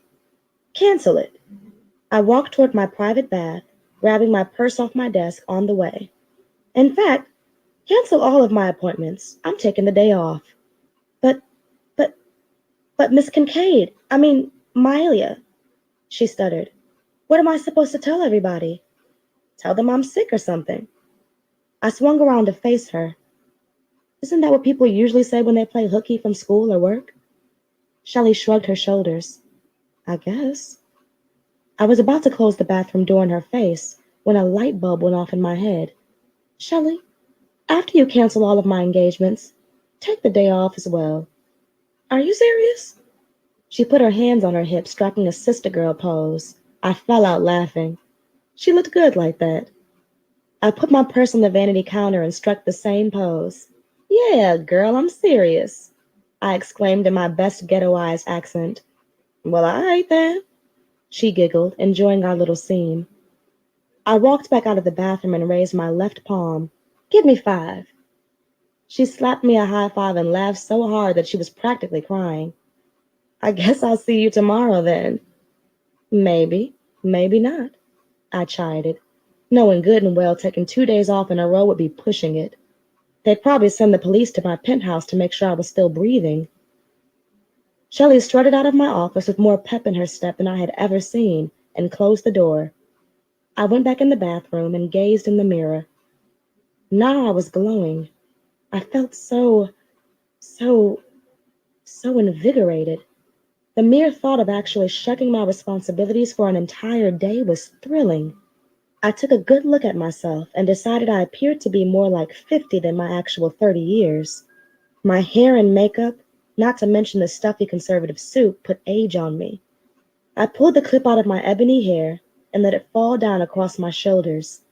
Cancel it. I walked toward my private bath, grabbing my purse off my desk on the way. In fact, cancel all of my appointments. I'm taking the day off. But, but, but Miss Kincaid, Mylia, she stuttered. What am I supposed to tell everybody? Tell them I'm sick or something. I swung around to face her. Isn't that what people usually say when they play hooky from school or work? Shelley shrugged her shoulders. I guess. I was about to close the bathroom door in her face when a light bulb went off in my head. Shelley, after you cancel all of my engagements, take the day off as well. Are you serious? She put her hands on her hips, striking a sister girl pose. I fell out laughing. She looked good like that. I put my purse on the vanity counter and struck the same pose. Yeah, girl, I'm serious, I exclaimed in my best ghettoized accent. Well, all right then, she giggled, enjoying our little scene. I walked back out of the bathroom and raised my left palm. Give me 5. She slapped me a high five and laughed so hard that she was practically crying. I guess I'll see you tomorrow then. Maybe, maybe not, I chided, knowing good and well taking 2 days off in a row would be pushing it. They'd probably send the police to my penthouse to make sure I was still breathing. Shelley strutted out of my office with more pep in her step than I had ever seen and closed the door. I went back in the bathroom and gazed in the mirror. Now I was glowing. I felt so invigorated. The mere thought of actually shucking my responsibilities for an entire day was thrilling. I took a good look at myself and decided I appeared to be more like 50 than my actual 30 years. My hair and makeup, not to mention the stuffy conservative suit, put age on me. I pulled the clip out of my ebony hair and let it fall down across my shoulders.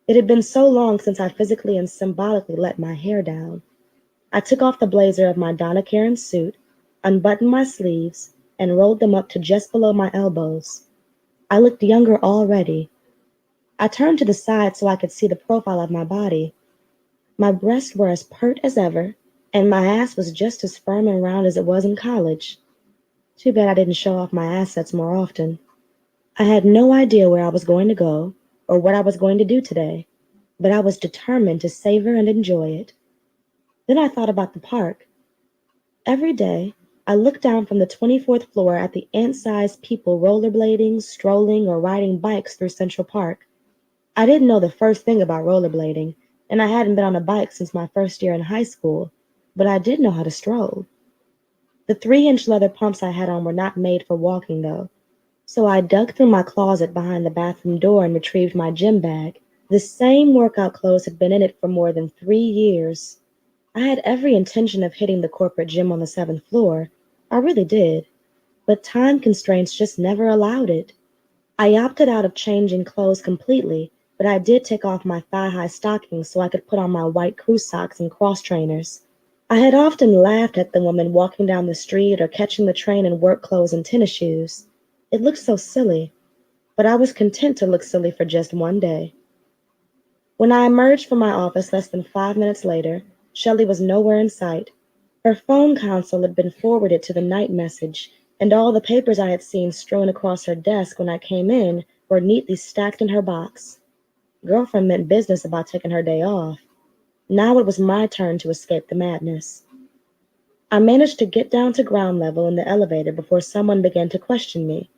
It had been so long since I physically and symbolically let my hair down. I took off the blazer of my Donna Karan suit, unbuttoned my sleeves, and rolled them up to just below my elbows. I looked younger already. I turned to the side so I could see the profile of my body. My breasts were as pert as ever, and my ass was just as firm and round as it was in college. Too bad I didn't show off my assets more often. I had no idea where I was going to go or what I was going to do today, but I was determined to savor and enjoy it. Then I thought about the park. Every day, I looked down from the 24th floor at the ant-sized people rollerblading, strolling, or riding bikes through Central Park. I didn't know the first thing about rollerblading, and I hadn't been on a bike since my first year in high school, but I did know how to stroll. The 3-inch leather pumps I had on were not made for walking, though, so I dug through my closet behind the bathroom door and retrieved my gym bag. The same workout clothes had been in it for more than 3 years. I had every intention of hitting the corporate gym on the 7th floor. I really did, but time constraints just never allowed it. I opted out of changing clothes completely but I did take off my thigh-high stockings so I could put on my white crew socks and cross trainers. I had often laughed at the woman walking down the street or catching the train in work clothes and tennis shoes. It looked so silly, but I was content to look silly for just one day. When I emerged from my office less than 5 minutes later, Shelley was nowhere in sight. Her phone console had been forwarded to the night message, and all the papers I had seen strewn across her desk when I came in were neatly stacked in her box. Girlfriend meant business about taking her day off. Now it was my turn to escape the madness. I managed to get down to ground level in the elevator before someone began to question me.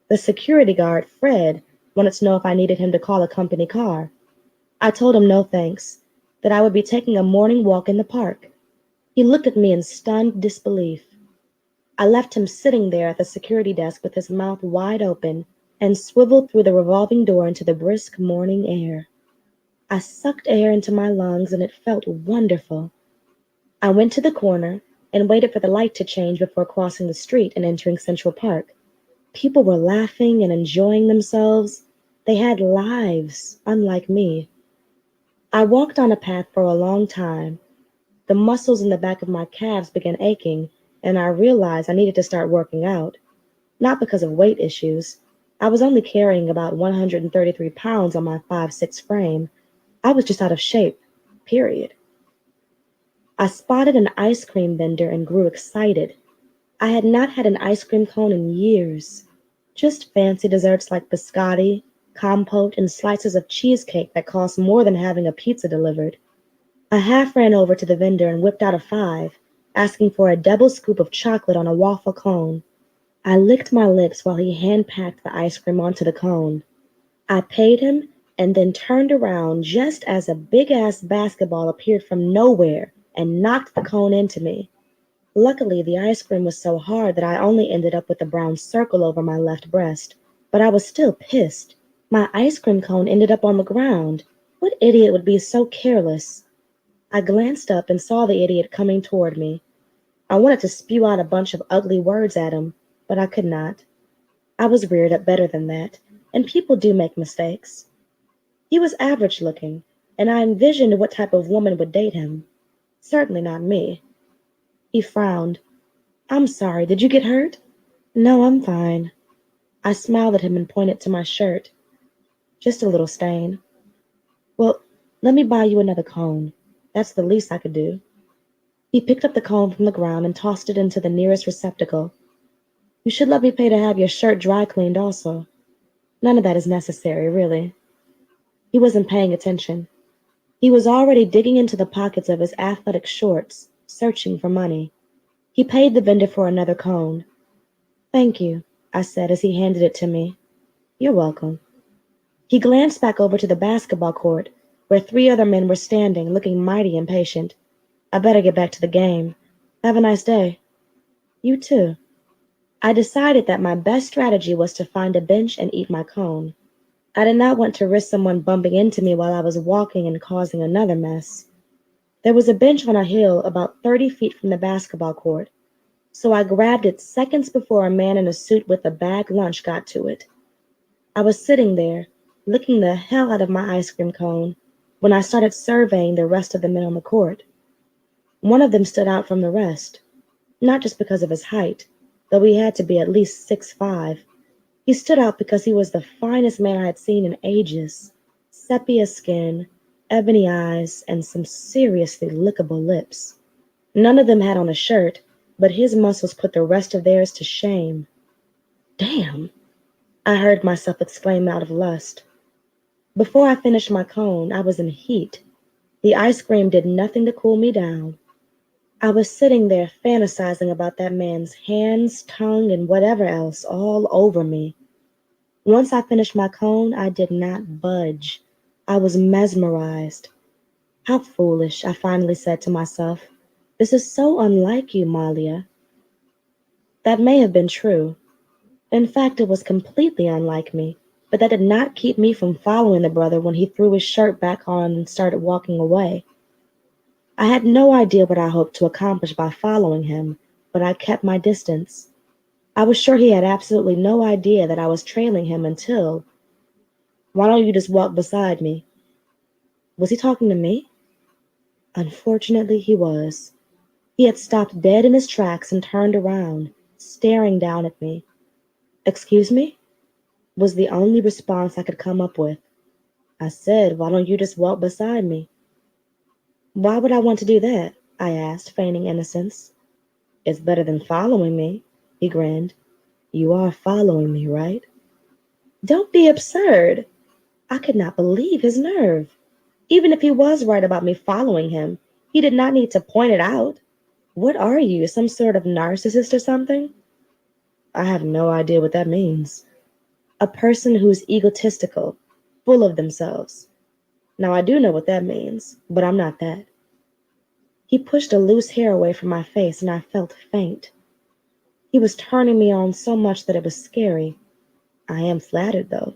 The security guard, Fred, wanted to know if I needed him to call a company car. I told him no thanks, that I would be taking a morning walk in the park. He looked at me in stunned disbelief. I left him sitting there at the security desk with his mouth wide open and swiveled through the revolving door into the brisk morning air. I sucked air into my lungs and it felt wonderful. I went to the corner and waited for the light to change before crossing the street and entering Central Park. People were laughing and enjoying themselves. They had lives, unlike me. I walked on a path for a long time. The muscles in the back of my calves began aching, and I realized I needed to start working out. Not because of weight issues. I was only carrying about 133 pounds on my 5'6" frame. I was just out of shape, period. I spotted an ice cream vendor and grew excited. I had not had an ice cream cone in years. Just fancy desserts like biscotti, compote, and slices of cheesecake that cost more than having a pizza delivered. I half ran over to the vendor and whipped out a 5, asking for a double scoop of chocolate on a waffle cone. I licked my lips while he hand-packed the ice cream onto the cone. I paid him and then turned around just as a big-ass basketball appeared from nowhere and knocked the cone into me. Luckily, the ice cream was so hard that I only ended up with a brown circle over my left breast, but I was still pissed. My ice cream cone ended up on the ground. What idiot would be so careless? I glanced up and saw the idiot coming toward me. I wanted to spew out a bunch of ugly words at him, but I could not. I was reared up better than that, and people do make mistakes. He was average looking, and I envisioned what type of woman would date him. Certainly not me. He frowned. "I'm sorry, did you get hurt?" "No, I'm fine." I smiled at him and pointed to my shirt. "Just a little stain." "Well, let me buy you another cone. That's the least I could do." He picked up the cone from the ground and tossed it into the nearest receptacle. "You should let me pay to have your shirt dry cleaned also." "None of that is necessary, really." He wasn't paying attention. He was already digging into the pockets of his athletic shorts, searching for money. He paid the vendor for another cone. "Thank you," I said as he handed it to me. "You're welcome." He glanced back over to the basketball court, where 3 other men were standing, looking mighty impatient. "I better get back to the game. Have a nice day." "You too." I decided that my best strategy was to find a bench and eat my cone. I did not want to risk someone bumping into me while I was walking and causing another mess. There was a bench on a hill about 30 feet from the basketball court, so I grabbed it seconds before a man in a suit with a bag lunch got to it. I was sitting there, licking the hell out of my ice cream cone, when I started surveying the rest of the men on the court. One of them stood out from the rest, not just because of his height, though he had to be at least 6'5". He stood out because he was the finest man I had seen in ages. Sepia skin, ebony eyes, and some seriously lickable lips. None of them had on a shirt, but his muscles put the rest of theirs to shame. "Damn," I heard myself exclaim out of lust. Before I finished my cone, I was in heat. The ice cream did nothing to cool me down. I was sitting there fantasizing about that man's hands, tongue, and whatever else all over me. Once I finished my cone, I did not budge. I was mesmerized. "How foolish," I finally said to myself. "This is so unlike you, Malia." That may have been true. In fact, it was completely unlike me, but that did not keep me from following the brother when he threw his shirt back on and started walking away. I had no idea what I hoped to accomplish by following him, but I kept my distance. I was sure he had absolutely no idea that I was trailing him until... Why don't you just walk beside me? Was he talking to me? Unfortunately, he was. He had stopped dead in his tracks and turned around, staring down at me. Excuse me? Was the only response I could come up with. I said, why don't you just walk beside me? Why would I want to do that? I asked, feigning innocence. It's better than following me, he grinned. You are following me, right? Don't be absurd. I could not believe his nerve. Even if he was right about me following him, he did not need to point it out. What are you, some sort of narcissist or something? I have no idea what that means. A person who's egotistical, full of themselves. Now I do know what that means, but I'm not that. He pushed a loose hair away from my face and I felt faint. He was turning me on so much that it was scary. I am flattered, though.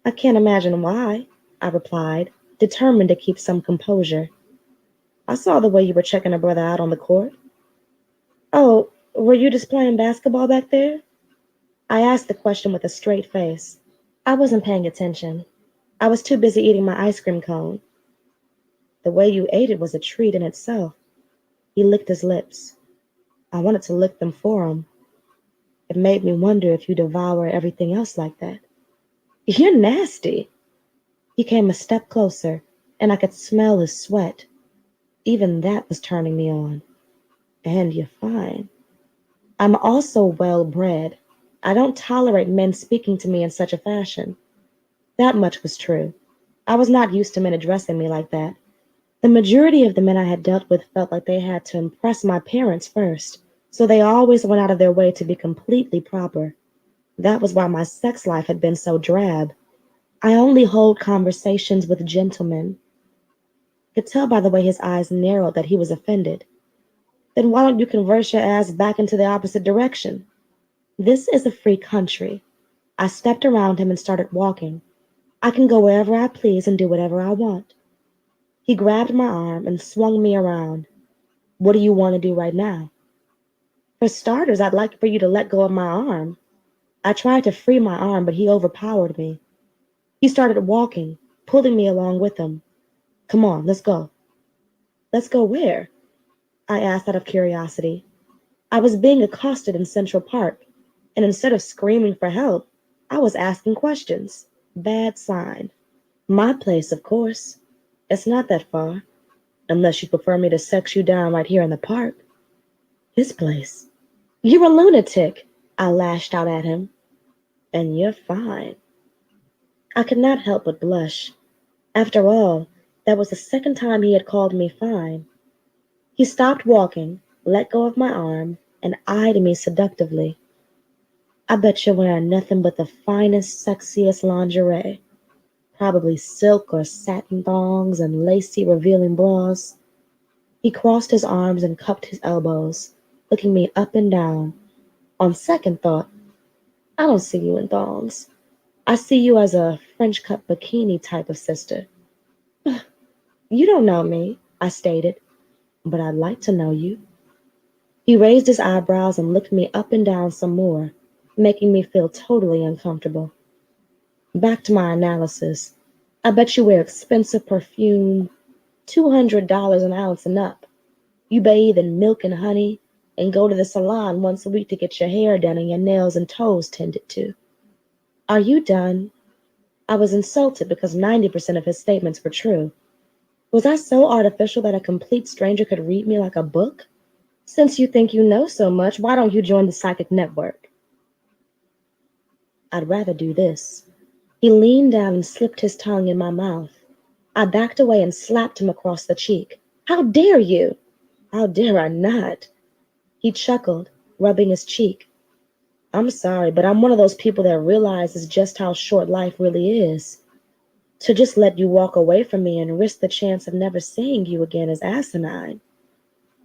I can't imagine why, I replied, determined to keep some composure. I saw the way you were checking a brother out on the court. Oh, were you just playing basketball back there? I asked the question with a straight face. I wasn't paying attention. I was too busy eating my ice cream cone. The way you ate it was a treat in itself. He licked his lips. I wanted to lick them for him. It made me wonder if you devour everything else like that. You're nasty. He came a step closer, and I could smell his sweat. Even that was turning me on. And you're fine. I'm also well bred. I don't tolerate men speaking to me in such a fashion. That much was true. I was not used to men addressing me like that. The majority of the men I had dealt with felt like they had to impress my parents first, so they always went out of their way to be completely proper. That was why my sex life had been so drab. I only hold conversations with gentlemen. Could tell by the way his eyes narrowed that he was offended. Then why don't you converse your ass back into the opposite direction? This is a free country. I stepped around him and started walking. I can go wherever I please and do whatever I want. He grabbed my arm and swung me around. What do you want to do right now? For starters, I'd like for you to let go of my arm. I tried to free my arm, but he overpowered me. He started walking, pulling me along with him. Come on, let's go. Let's go where? I asked out of curiosity. I was being accosted in Central Park, and instead of screaming for help, I was asking questions. Bad sign. My place, of course. It's not that far, unless you prefer me to sex you down right here in the park. His place. You're a lunatic, I lashed out at him. And you're fine. I could not help but blush. After all, that was the second time he had called me fine. He stopped walking, let go of my arm, and eyed me seductively. I bet you're wearing nothing but the finest, sexiest lingerie. Probably silk or satin thongs and lacy, revealing bras. He crossed his arms and cupped his elbows, looking me up and down. On second thought, I don't see you in thongs. I see you as a French cut bikini type of sister. You don't know me, I stated, but I'd like to know you. He raised his eyebrows and looked me up and down some more, making me feel totally uncomfortable. Back to my analysis. I bet you wear expensive perfume, $200 an ounce and up. You bathe in milk and honey and go to the salon once a week to get your hair done and your nails and toes tended to. Are you done? I was insulted because 90% of his statements were true. Was I so artificial that a complete stranger could read me like a book? Since you think you know so much, why don't you join the psychic network? I'd rather do this. He leaned down and slipped his tongue in my mouth. I backed away and slapped him across the cheek. How dare you? How dare I not? He chuckled, rubbing his cheek. I'm sorry, but I'm one of those people that realizes just how short life really is. To just let you walk away from me and risk the chance of never seeing you again is asinine.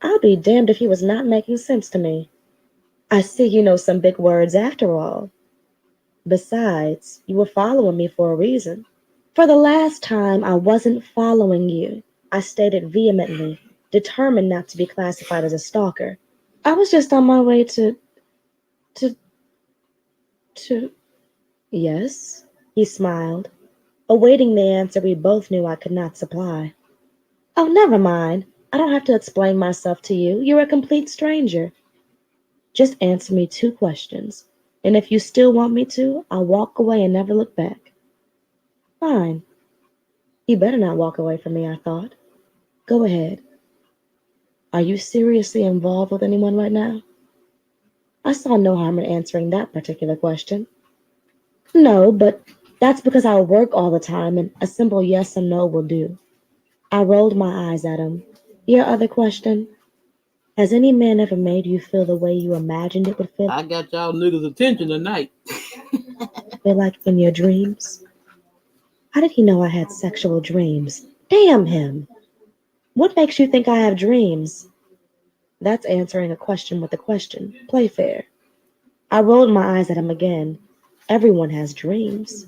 I'll be damned if he was not making sense to me. I see you know some big words after all. Besides, you were following me for a reason. For the last time, I wasn't following you, I stated vehemently, determined not to be classified as a stalker. I was just on my way to... Yes, he smiled. awaiting the answer we both knew I could not supply. Oh, never mind. I don't have to explain myself to you. You're a complete stranger. Just answer me 2 questions, and if you still want me to, I'll walk away and never look back. Fine. You better not walk away from me, I thought. Go ahead. Are you seriously involved with anyone right now? I saw no harm in answering that particular question. No, but that's because I work all the time and a simple yes and no will do. I rolled my eyes at him. Your other question? Has any man ever made you feel the way you imagined it would feel? I got y'all niggas' attention tonight. Feel like in your dreams? How did he know I had sexual dreams? Damn him! What makes you think I have dreams? That's answering a question with a question. Play fair. I rolled my eyes at him again. Everyone has dreams.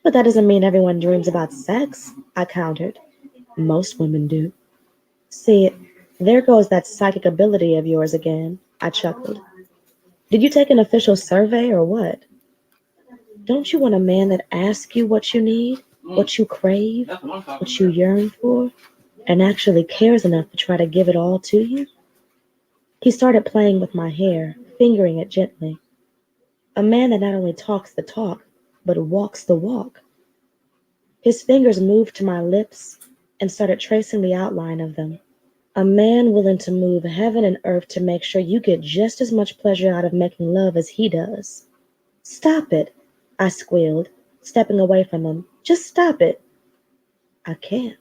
But that doesn't mean everyone dreams about sex, I countered. Most women do. See, there goes that psychic ability of yours again, I chuckled. Did you take an official survey or what? Don't you want a man that asks you what you need, what you crave, what you yearn for, and actually cares enough to try to give it all to you? He started playing with my hair, fingering it gently. A man that not only talks the talk, but walks the walk. His fingers moved to my lips and started tracing the outline of them. A man willing to move heaven and earth to make sure you get just as much pleasure out of making love as he does. Stop it, I squealed, stepping away from him. Just stop it. I can't.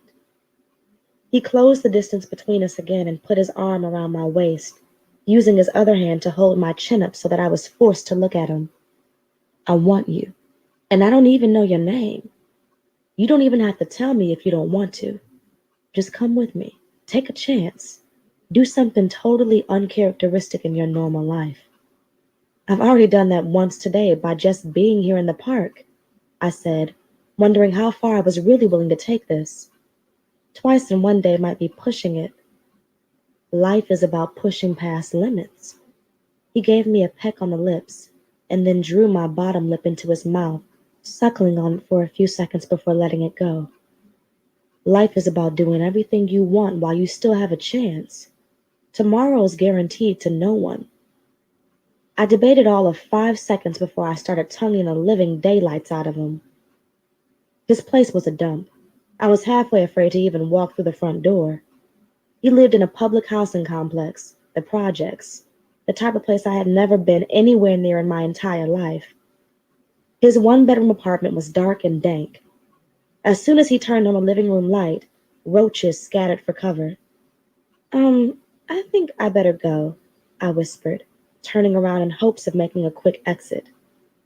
He closed the distance between us again and put his arm around my waist, using his other hand to hold my chin up so that I was forced to look at him. I want you, and I don't even know your name. You don't even have to tell me if you don't want to. Just come with me. Take a chance. Do something totally uncharacteristic in your normal life. I've already done that once today by just being here in the park, I said, wondering how far I was really willing to take this. Twice in one day might be pushing it. Life is about pushing past limits. He gave me a peck on the lips and then drew my bottom lip into his mouth, suckling on it for a few seconds before letting it go. Life is about doing everything you want while you still have a chance. Tomorrow is guaranteed to no one. I debated all of 5 seconds before I started tonguing the living daylights out of him. His place was a dump. I was halfway afraid to even walk through the front door. He lived in a public housing complex, the projects, the type of place I had never been anywhere near in my entire life. His 1-bedroom apartment was dark and dank. As soon as he turned on the living room light, roaches scattered for cover. I think I better go, I whispered, turning around in hopes of making a quick exit.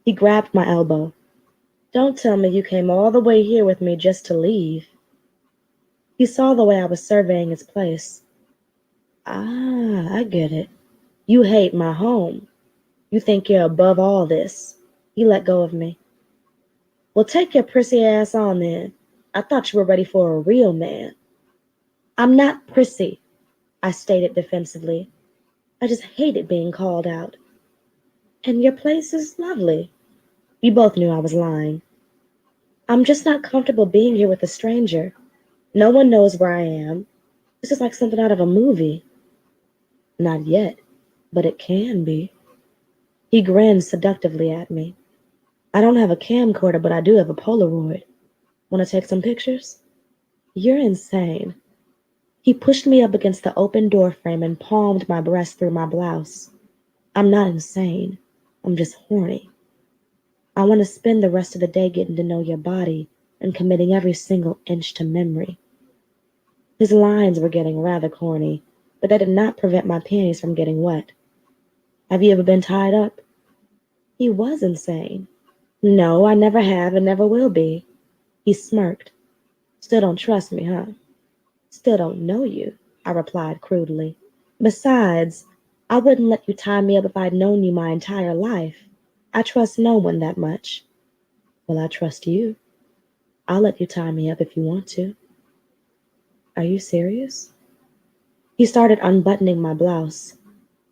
He grabbed my elbow. Don't tell me you came all the way here with me just to leave. He saw the way I was surveying his place. Ah, I get it. You hate my home. You think you're above all this. He let go of me. Well, take your prissy ass on then. I thought you were ready for a real man. I'm not prissy, I stated defensively. I just hated being called out. And your place is lovely. We both knew I was lying. I'm just not comfortable being here with a stranger. No one knows where I am. This is like something out of a movie. Not yet, but it can be. He grinned seductively at me. I don't have a camcorder, but I do have a Polaroid. Want to take some pictures? You're insane. He pushed me up against the open door frame and palmed my breast through my blouse. I'm not insane. I'm just horny. I want to spend the rest of the day getting to know your body and committing every single inch to memory. His lines were getting rather corny, but that did not prevent my panties from getting wet. Have you ever been tied up? He was insane. No, I never have and never will be. He smirked. Still don't trust me, huh? Still don't know you, I replied crudely. Besides, I wouldn't let you tie me up if I'd known you my entire life. I trust no one that much. Well, I trust you. I'll let you tie me up if you want to. Are you serious? He started unbuttoning my blouse.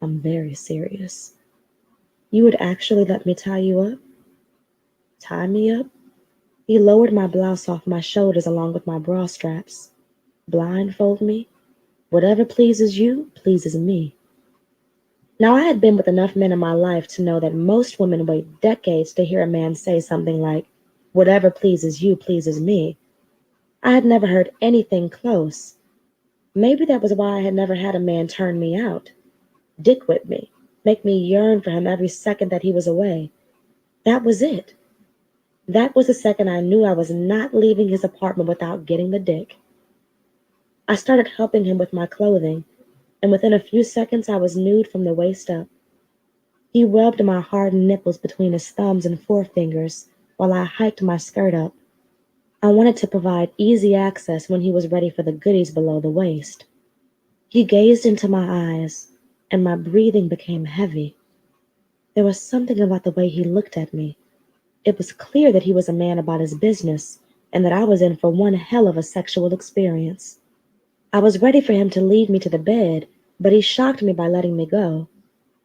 I'm very serious. You would actually let me tie you up? Tie me up? He lowered my blouse off my shoulders along with my bra straps. Blindfold me? Whatever pleases you pleases me. Now, I had been with enough men in my life to know that most women wait decades to hear a man say something like, whatever pleases you pleases me. I had never heard anything close. Maybe that was why I had never had a man turn me out, dick whip me, make me yearn for him every second that he was away. That was it. That was the second I knew I was not leaving his apartment without getting the dick. I started helping him with my clothing, and within a few seconds I was nude from the waist up. He rubbed my hardened nipples between his thumbs and forefingers while I hiked my skirt up. I wanted to provide easy access when he was ready for the goodies below the waist. He gazed into my eyes, and my breathing became heavy. There was something about the way he looked at me. It was clear that he was a man about his business, and that I was in for one hell of a sexual experience. I was ready for him to lead me to the bed, but he shocked me by letting me go.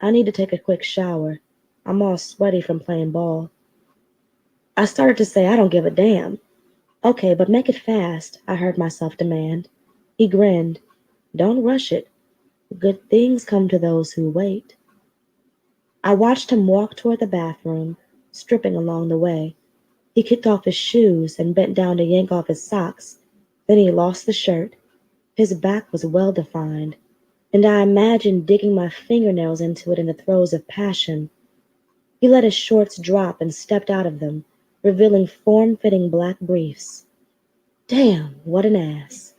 I need to take a quick shower. I'm all sweaty from playing ball. I started to say I don't give a damn. Okay, but make it fast, I heard myself demand. He grinned. Don't rush it. Good things come to those who wait. I watched him walk toward the bathroom, stripping along the way. He kicked off his shoes and bent down to yank off his socks. Then he lost the shirt. His back was well defined, and I imagined digging my fingernails into it in the throes of passion. He let his shorts drop and stepped out of them, revealing form-fitting black briefs. Damn, what an ass.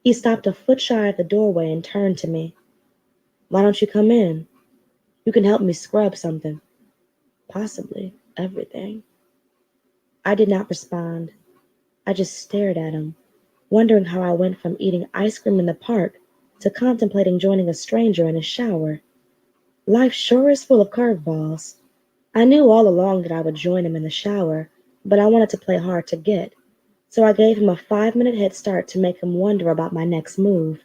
He stopped a foot shy of the doorway and turned to me. Why don't you come in? You can help me scrub something. Possibly everything. I did not respond. I just stared at him, wondering how I went from eating ice cream in the park to contemplating joining a stranger in a shower. Life sure is full of curveballs. I knew all along that I would join him in the shower, but I wanted to play hard to get, so I gave him a 5-minute head start to make him wonder about my next move.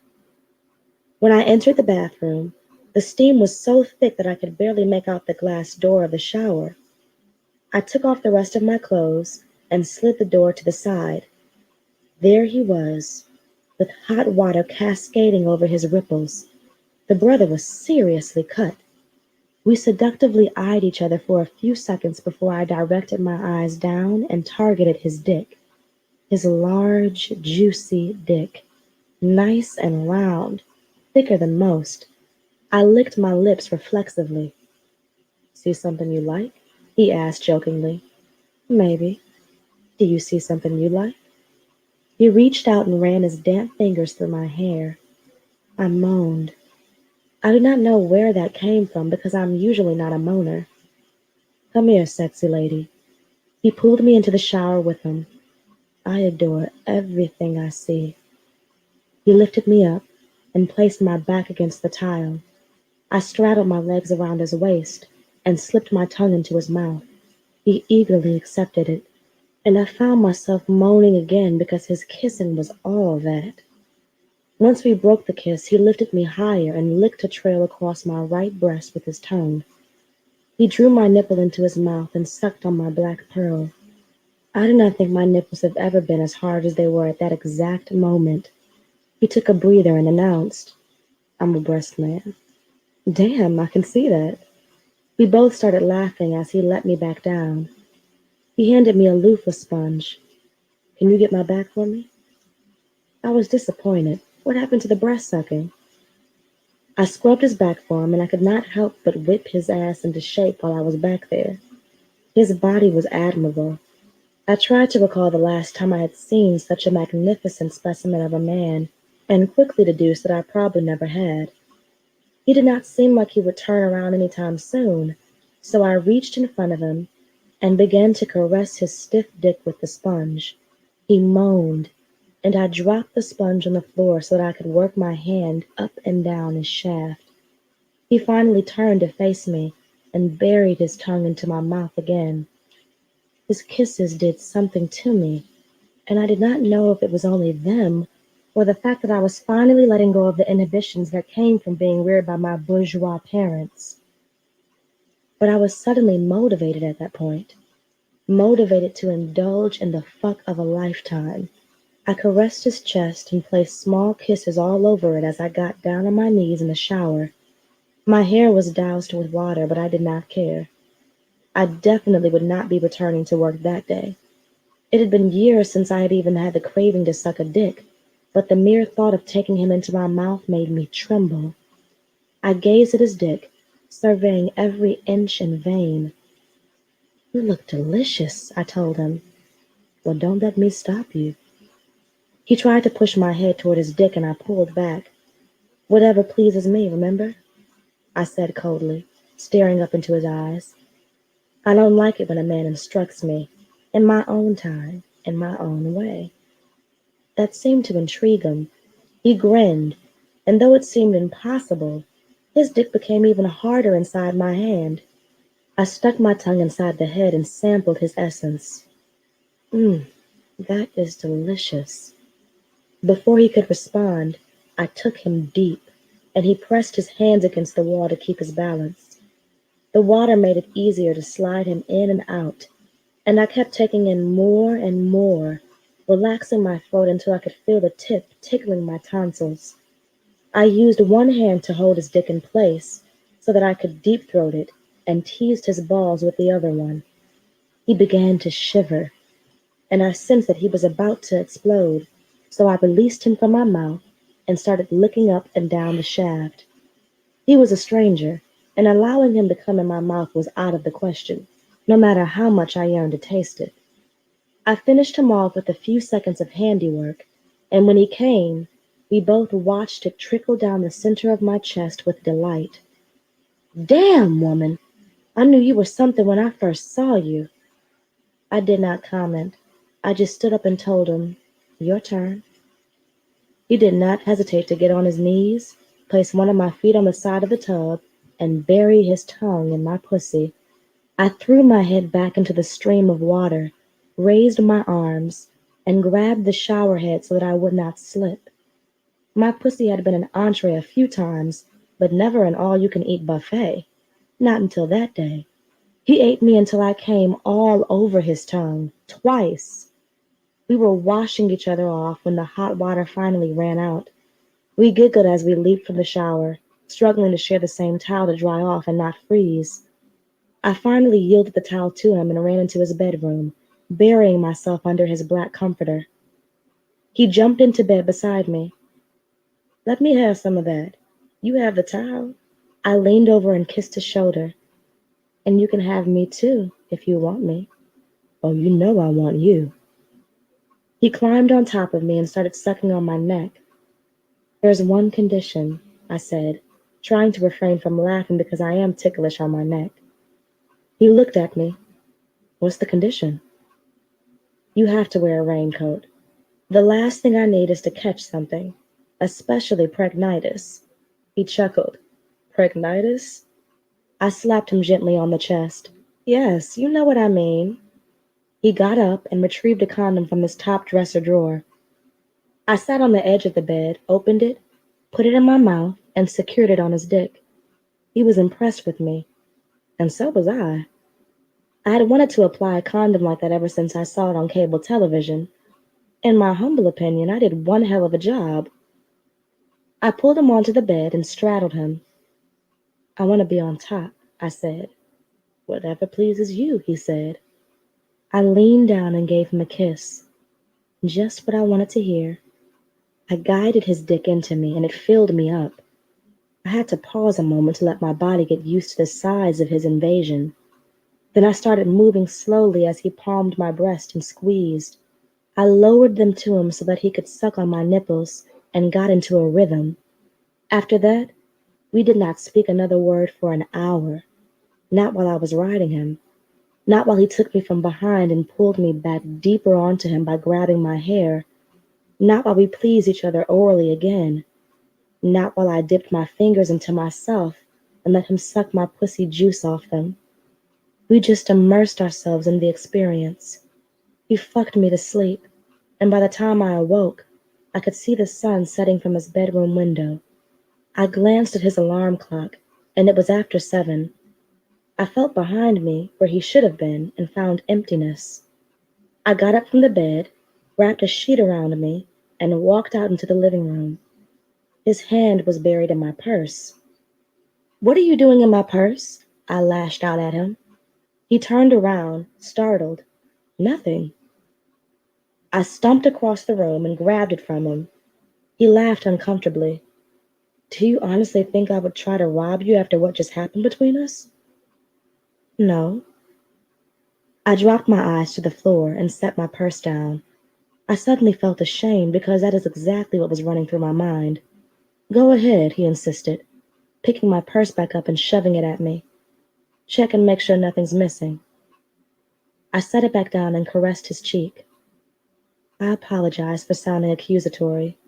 When I entered the bathroom, the steam was so thick that I could barely make out the glass door of the shower. I took off the rest of my clothes and slid the door to the side. There he was, with hot water cascading over his ripples. The brother was seriously cut. We seductively eyed each other for a few seconds before I directed my eyes down and targeted his dick. His large, juicy dick. Nice and round, thicker than most. I licked my lips reflexively. See something you like? He asked jokingly. Maybe. Do you see something you like? He reached out and ran his damp fingers through my hair. I moaned. I do not know where that came from because I'm usually not a moaner. Come here, sexy lady. He pulled me into the shower with him. I adore everything I see. He lifted me up and placed my back against the tile. I straddled my legs around his waist and slipped my tongue into his mouth. He eagerly accepted it, and I found myself moaning again because his kissing was all that. Once we broke the kiss, he lifted me higher and licked a trail across my right breast with his tongue. He drew my nipple into his mouth and sucked on my black pearl. I do not think my nipples have ever been as hard as they were at that exact moment. He took a breather and announced, I'm a breast man. Damn, I can see that. We both started laughing as he let me back down. He handed me a loofah sponge. Can you get my back for me? I was disappointed. What happened to the breast sucking? I scrubbed his back for him, and I could not help but whip his ass into shape while I was back there. His body was admirable. I tried to recall the last time I had seen such a magnificent specimen of a man, and quickly deduced that I probably never had. He did not seem like he would turn around any time soon, so I reached in front of him and began to caress his stiff dick with the sponge. He moaned, and I dropped the sponge on the floor so that I could work my hand up and down his shaft. He finally turned to face me and buried his tongue into my mouth again. His kisses did something to me, and I did not know if it was only them or the fact that I was finally letting go of the inhibitions that came from being reared by my bourgeois parents. But I was suddenly motivated at that point. motivated to indulge in the fuck of a lifetime. I caressed his chest and placed small kisses all over it as I got down on my knees in the shower. My hair was doused with water, but I did not care. I definitely would not be returning to work that day. It had been years since I had even had the craving to suck a dick, but the mere thought of taking him into my mouth made me tremble. I gazed at his dick, surveying every inch and vein. "You look delicious," I told him. "Well, don't let me stop you." He tried to push my head toward his dick and I pulled back. "Whatever pleases me, remember?" I said coldly, staring up into his eyes. I don't like it when a man instructs me, in my own time, in my own way. That seemed to intrigue him. He grinned, and though it seemed impossible, his dick became even harder inside my hand. I stuck my tongue inside the head and sampled his essence. Mmm, that is delicious. Before he could respond, I took him deep, and he pressed his hands against the wall to keep his balance. The water made it easier to slide him in and out, and I kept taking in more and more, relaxing my throat until I could feel the tip tickling my tonsils. I used one hand to hold his dick in place so that I could deep-throat it and teased his balls with the other one. He began to shiver, and I sensed that he was about to explode, so I released him from my mouth and started licking up and down the shaft. He was a stranger, and allowing him to come in my mouth was out of the question, no matter how much I yearned to taste it. I finished him off with a few seconds of handiwork, and when he came, we both watched it trickle down the center of my chest with delight. "Damn, woman! I knew you were something when I first saw you." I did not comment. I just stood up and told him, "Your turn." He did not hesitate to get on his knees, place one of my feet on the side of the tub, and bury his tongue in my pussy. I threw my head back into the stream of water, raised my arms, and grabbed the shower head so that I would not slip. My pussy had been an entree a few times, but never an all-you-can-eat buffet. Not until that day. He ate me until I came all over his tongue, twice. We were washing each other off when the hot water finally ran out. We giggled as we leaped from the shower, struggling to share the same towel to dry off and not freeze. I finally yielded the towel to him and ran into his bedroom, burying myself under his black comforter. He jumped into bed beside me. "Let me have some of that. You have the towel." I leaned over and kissed his shoulder. "And you can have me too, if you want me." "Oh, you know I want you." He climbed on top of me and started sucking on my neck. "There's one condition," I said, trying to refrain from laughing because I am ticklish on my neck. He looked at me. "What's the condition?" "You have to wear a raincoat. The last thing I need is to catch something, especially pregnitis." He chuckled. "Pregnitis?" I slapped him gently on the chest. "Yes, you know what I mean." He got up and retrieved a condom from his top dresser drawer. I sat on the edge of the bed, opened it, put it in my mouth, and secured it on his dick. He was impressed with me, and so was I. I had wanted to apply a condom like that ever since I saw it on cable television. In my humble opinion, I did one hell of a job. I pulled him onto the bed and straddled him. "I want to be on top," I said. "Whatever pleases you," he said. I leaned down and gave him a kiss. Just what I wanted to hear. I guided his dick into me, and it filled me up. I had to pause a moment to let my body get used to the size of his invasion. Then I started moving slowly as he palmed my breast and squeezed. I lowered them to him so that he could suck on my nipples and got into a rhythm. After that, we did not speak another word for an hour. Not while I was riding him. Not while he took me from behind and pulled me back deeper onto him by grabbing my hair. Not while we pleased each other orally again. Not while I dipped my fingers into myself and let him suck my pussy juice off them. We just immersed ourselves in the experience. He fucked me to sleep, and by the time I awoke, I could see the sun setting from his bedroom window. I glanced at his alarm clock, and it was after 7. I felt behind me where he should have been and found emptiness. I got up from the bed, wrapped a sheet around me, and walked out into the living room. His hand was buried in my purse. "What are you doing in my purse?" I lashed out at him. He turned around, startled. "Nothing." I stomped across the room and grabbed it from him. He laughed uncomfortably. "Do you honestly think I would try to rob you after what just happened between us?" "No." I dropped my eyes to the floor and set my purse down. I suddenly felt ashamed because that is exactly what was running through my mind. "Go ahead," he insisted, picking my purse back up and shoving it at me. "Check and make sure nothing's missing." I set it back down and caressed his cheek. I apologized for sounding accusatory.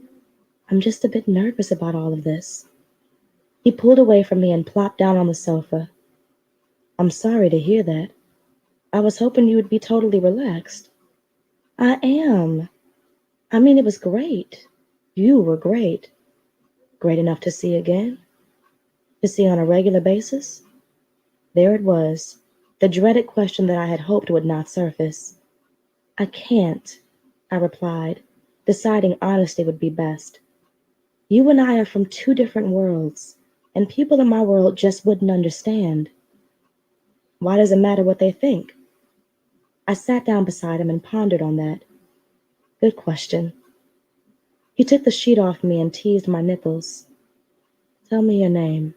"I'm just a bit nervous about all of this." He pulled away from me and plopped down on the sofa. "I'm sorry to hear that. I was hoping you would be totally relaxed." "I am. I mean, it was great. You were great. Great enough to see again? To see on a regular basis?" There it was, the dreaded question that I had hoped would not surface. "I can't," I replied, deciding honesty would be best. "You and I are from two different worlds, and people in my world just wouldn't understand." "Why does it matter what they think?" I sat down beside him and pondered on that. Good question. He took the sheet off me and teased my nipples. "Tell me your name."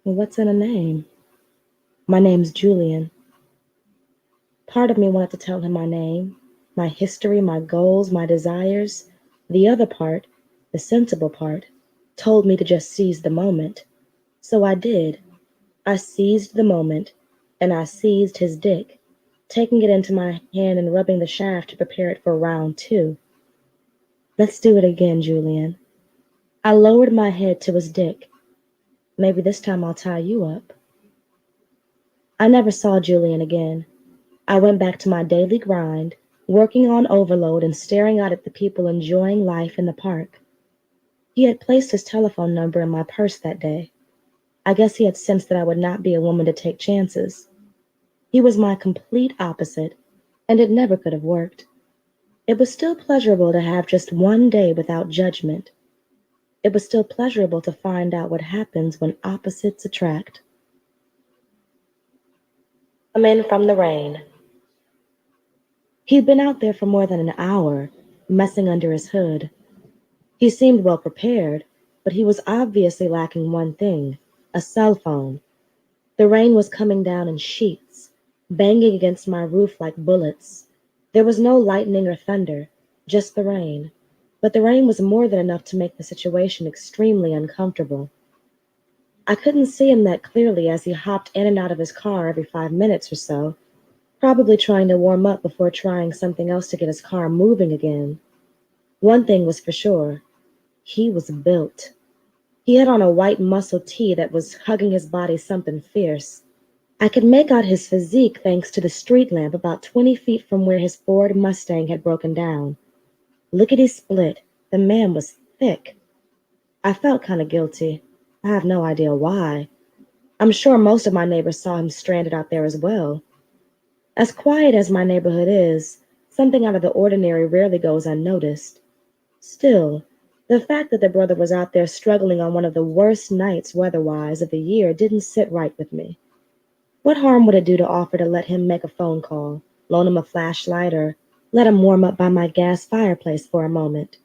"Well, what's in a name?" "My name's Julian." Part of me wanted to tell him my name, my history, my goals, my desires. The other part, the sensible part, told me to just seize the moment. So I did. I seized the moment, and I seized his dick, taking it into my hand and rubbing the shaft to prepare it for round two. "Let's do it again, Julian." I lowered my head to his dick. "Maybe this time I'll tie you up." I never saw Julian again. I went back to my daily grind, working on overload and staring out at the people enjoying life in the park. He had placed his telephone number in my purse that day. I guess he had sensed that I would not be a woman to take chances. He was my complete opposite, and it never could have worked. It was still pleasurable to have just one day without judgment. It was still pleasurable to find out what happens when opposites attract. Come in from the rain. He'd been out there for more than an hour, messing under his hood. He seemed well prepared, but he was obviously lacking one thing, a cell phone. The rain was coming down in sheets, banging against my roof like bullets. There was no lightning or thunder, just the rain. But the rain was more than enough to make the situation extremely uncomfortable. I couldn't see him that clearly as he hopped in and out of his car every 5 minutes or so, probably trying to warm up before trying something else to get his car moving again. One thing was for sure, he was built. He had on a white muscle tee that was hugging his body something fierce. I could make out his physique thanks to the street lamp about 20 feet from where his Ford Mustang had broken down. Lickety-split, the man was thick. I felt kind of guilty. I have no idea why. I'm sure most of my neighbors saw him stranded out there as well. As quiet as my neighborhood is, something out of the ordinary rarely goes unnoticed. Still, the fact that the brother was out there struggling on one of the worst nights weather-wise of the year didn't sit right with me. What harm would it do to offer to let him make a phone call, loan him a flashlight, or let him warm up by my gas fireplace for a moment?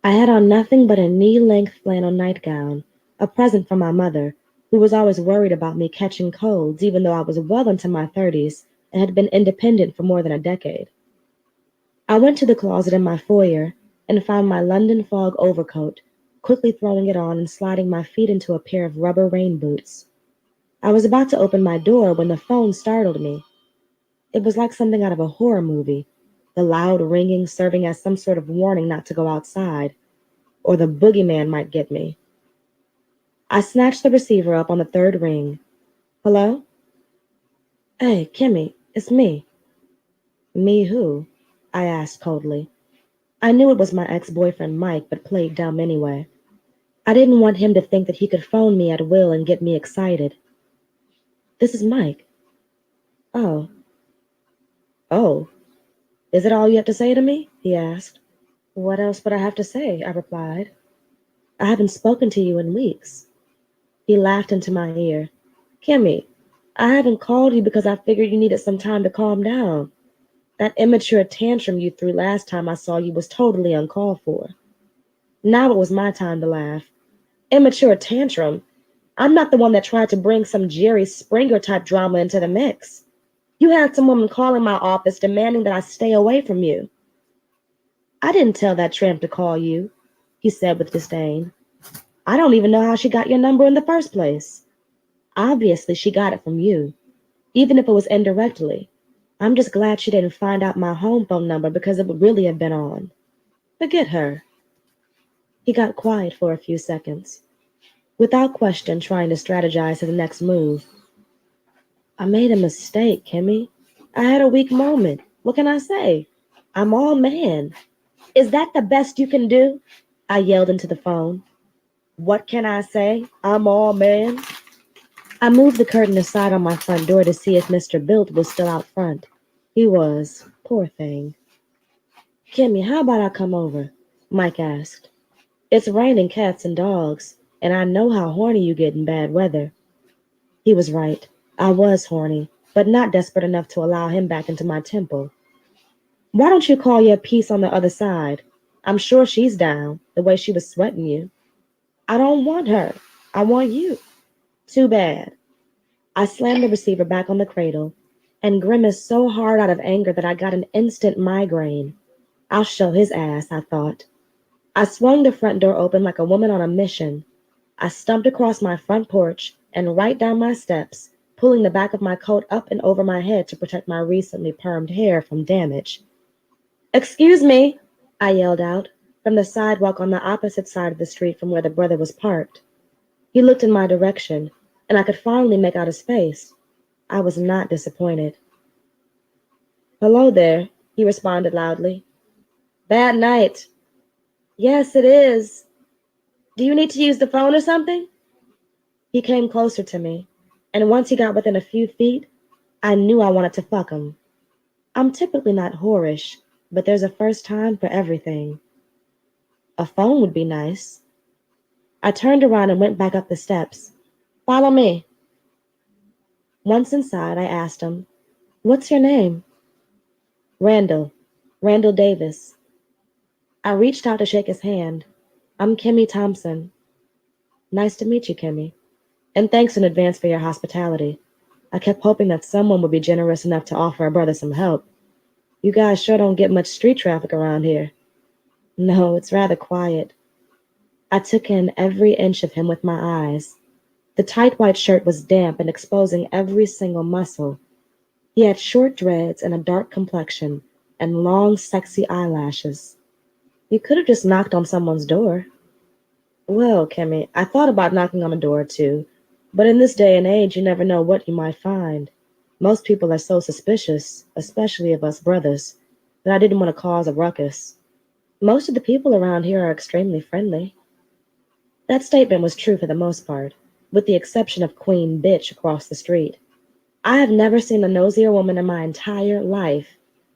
I had on nothing but a knee-length flannel nightgown, a present from my mother, who was always worried about me catching colds even though I was well into my 30s and had been independent for more than a decade. I went to the closet in my foyer and found my London fog overcoat, quickly throwing it on and sliding my feet into a pair of rubber rain boots. I was about to open my door when the phone startled me. It was like something out of a horror movie, the loud ringing serving as some sort of warning not to go outside, or the boogeyman might get me. I snatched the receiver up on the third ring. "Hello?" "Hey, Kimmy, it's me." "Me who?" I asked coldly. I knew it was my ex-boyfriend Mike, but played dumb anyway. I didn't want him to think that he could phone me at will and get me excited. This is Mike. Oh, oh, is it all you have to say to me? He asked. What else would I have to say? I replied. I haven't spoken to you in weeks. He laughed into my ear. Kimmy, I haven't called you because I figured you needed some time to calm down. That immature tantrum you threw last time I saw you was totally uncalled for. Now it was my time to laugh. Immature tantrum? I'm not the one that tried to bring some Jerry Springer type drama into the mix. You had some woman calling my office demanding that I stay away from you. I didn't tell that tramp to call you, he said with disdain. I don't even know how she got your number in the first place. Obviously, she got it from you, even if it was indirectly. I'm just glad she didn't find out my home phone number because it would really have been on. Forget her. He got quiet for a few seconds, without question trying to strategize his next move. I made a mistake, Kimmy. I had a weak moment. What can I say? I'm all man. Is that the best you can do? I yelled into the phone. What can I say? I'm all man. I moved the curtain aside on my front door to see if Mr. Bilt was still out front. He was. Poor thing. Kimmy, how about I come over? Mike asked. It's raining cats and dogs, and I know how horny you get in bad weather. He was right. I was horny, but not desperate enough to allow him back into my temple. Why don't you call your piece on the other side? I'm sure she's down, the way she was sweating you. I don't want her. I want you. Too bad. I slammed the receiver back on the cradle and grimaced so hard out of anger that I got an instant migraine. I'll show his ass, I thought. I swung the front door open like a woman on a mission. I stumped across my front porch and right down my steps, pulling the back of my coat up and over my head to protect my recently permed hair from damage. Excuse me, I yelled out, from the sidewalk on the opposite side of the street from where the brother was parked. He looked in my direction, and I could finally make out his face. I was not disappointed. Hello there, he responded loudly. Bad night. Yes, it is. Do you need to use the phone or something? He came closer to me, and once he got within a few feet, I knew I wanted to fuck him. I'm typically not whorish, but there's a first time for everything. A phone would be nice. I turned around and went back up the steps. Follow me. Once inside, I asked him, What's your name? Randall. Randall Davis. I reached out to shake his hand. I'm Kimmy Thompson. Nice to meet you, Kimmy. And thanks in advance for your hospitality. I kept hoping that someone would be generous enough to offer a brother some help. You guys sure don't get much street traffic around here. No, it's rather quiet. I took in every inch of him with my eyes. The tight white shirt was damp and exposing every single muscle. He had short dreads and a dark complexion and long, sexy eyelashes. You could have just knocked on someone's door. Well, Kimmy, I thought about knocking on a door or two, but in this day and age, you never know what you might find. Most people are so suspicious, especially of us brothers, that I didn't want to cause a ruckus. Most of the people around here are extremely friendly. That statement was true for the most part, with the exception of Queen Bitch across the street. I have never seen a nosier woman in my entire life.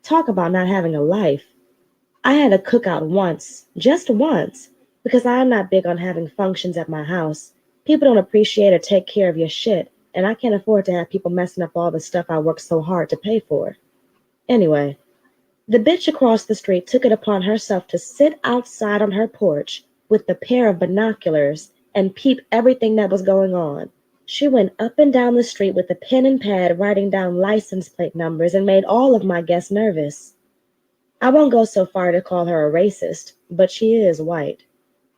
Talk about not having a life. I had a cookout once, just once, because I'm not big on having functions at my house. People don't appreciate or take care of your shit, and I can't afford to have people messing up all the stuff I worked so hard to pay for. Anyway, the bitch across the street took it upon herself to sit outside on her porch with the pair of binoculars and peep everything that was going on. She went up and down the street with a pen and pad writing down license plate numbers and made all of my guests nervous. I won't go so far to call her a racist, but she is white.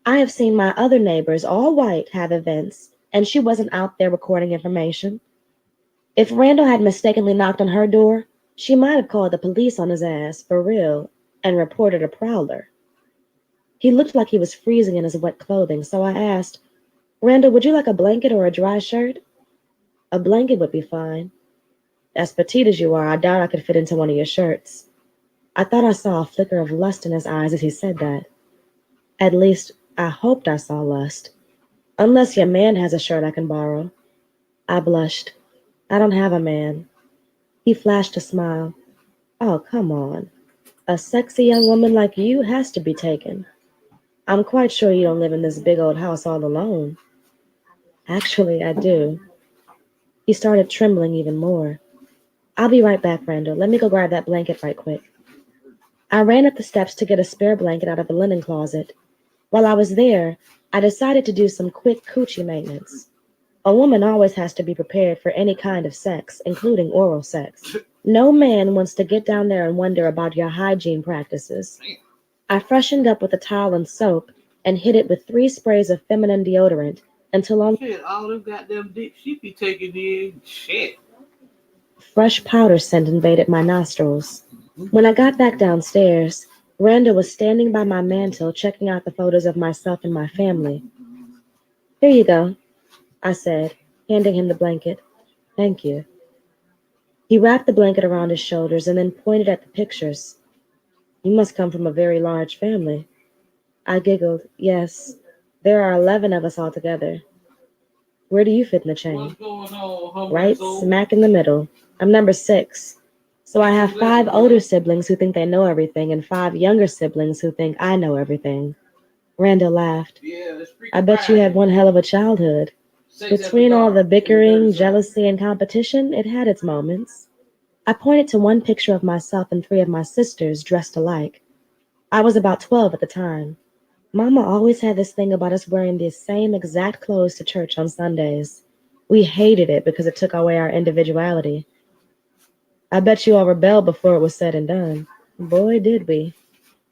I have seen my other neighbors, all white, have events, and she wasn't out there recording information. If Randall had mistakenly knocked on her door, she might have called the police on his ass, for real, and reported a prowler. He looked like he was freezing in his wet clothing, so I asked, Randall, would you like a blanket or a dry shirt? A blanket would be fine. As petite as you are, I doubt I could fit into one of your shirts. I thought I saw a flicker of lust in his eyes as he said that. At least, I hoped I saw lust. Unless your man has a shirt I can borrow. I blushed. I don't have a man. He flashed a smile. Oh, come on. A sexy young woman like you has to be taken. I'm quite sure you don't live in this big old house all alone. Actually, I do. He started trembling even more. I'll be right back, Randall. Let me go grab that blanket right quick. I ran up the steps to get a spare blanket out of the linen closet. While I was there, I decided to do some quick coochie maintenance. A woman always has to be prepared for any kind of sex, including oral sex. No man wants to get down there and wonder about your hygiene practices. I freshened up with a towel and soap and hit it with 3 sprays of feminine deodorant until all Shit, all them goddamn dick she be taking in. Shit. fresh powder scent invaded my nostrils. When I got back downstairs, Randall was standing by my mantel checking out the photos of myself and my family. Here you go, I said, handing him the blanket. Thank you. He wrapped the blanket around his shoulders and then pointed at the pictures. You must come from a very large family. I giggled. Yes, there are 11 of us altogether. Where do you fit in the chain? What's going on, Right humble soul? smack in the middle. I'm number 6. So I have 5 older siblings who think they know everything and 5 younger siblings who think I know everything. Randall laughed. Yeah, that's freaking I bet you had one hell of a childhood. Between all the bickering, jealousy, and competition, it had its moments. I pointed to one picture of myself and 3 of my sisters dressed alike. I was about 12 at the time. Mama always had this thing about us wearing the same exact clothes to church on Sundays. We hated it because it took away our individuality. I bet you all rebelled before it was said and done. Boy, did we.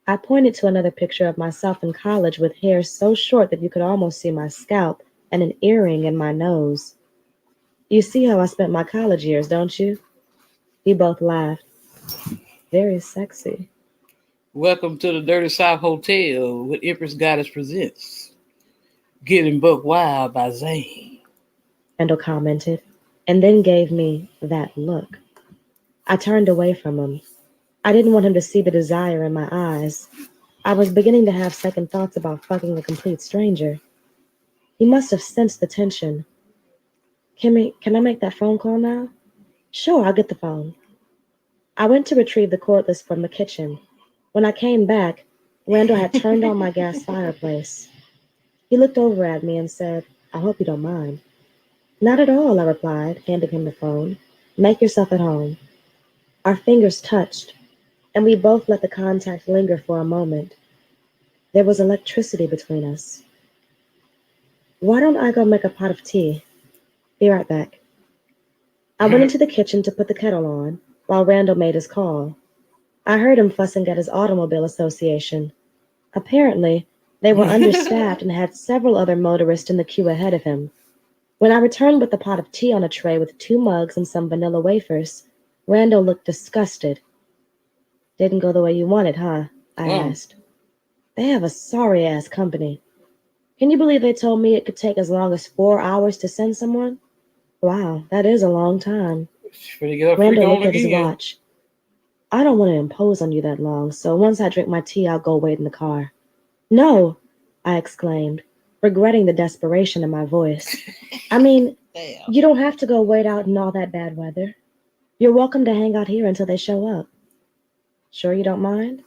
I pointed to another picture of myself in college with hair so short that you could almost see my scalp and an earring in my nose. You see how I spent my college years, don't you? We both laughed. Very sexy. Welcome to the Dirty South Hotel with Empress Goddess Presents. Getting Buck Wild by Zane. Randall commented, and then gave me that look. I turned away from him. I didn't want him to see the desire in my eyes. I was beginning to have second thoughts about fucking a complete stranger. He must have sensed the tension. Kimmy, can I make that phone call now? Sure, I'll get the phone. I went to retrieve the cordless from the kitchen. When I came back, Randall had turned on my gas fireplace. He looked over at me and said, I hope you don't mind. Not at all, I replied, handing him the phone. Make yourself at home. Our fingers touched, and we both let the contact linger for a moment. There was electricity between us. Why don't I go make a pot of tea? Be right back. I went into the kitchen to put the kettle on, while Randall made his call. I heard him fussing at his automobile association. Apparently, they were understaffed and had several other motorists in the queue ahead of him. When I returned with a pot of tea on a tray with 2 mugs and some vanilla wafers, Randall looked disgusted. Didn't go the way you wanted, huh? I asked. They have a sorry-ass company. Can you believe they told me it could take as long as 4 hours to send someone? Wow, that is a long time. Randall looked at his watch. I don't want to impose on you that long, so once I drink my tea, I'll go wait in the car. No, I exclaimed, regretting the desperation in my voice. I mean, you don't have to go wait out in all that bad weather. You're welcome to hang out here until they show up. Sure you don't mind?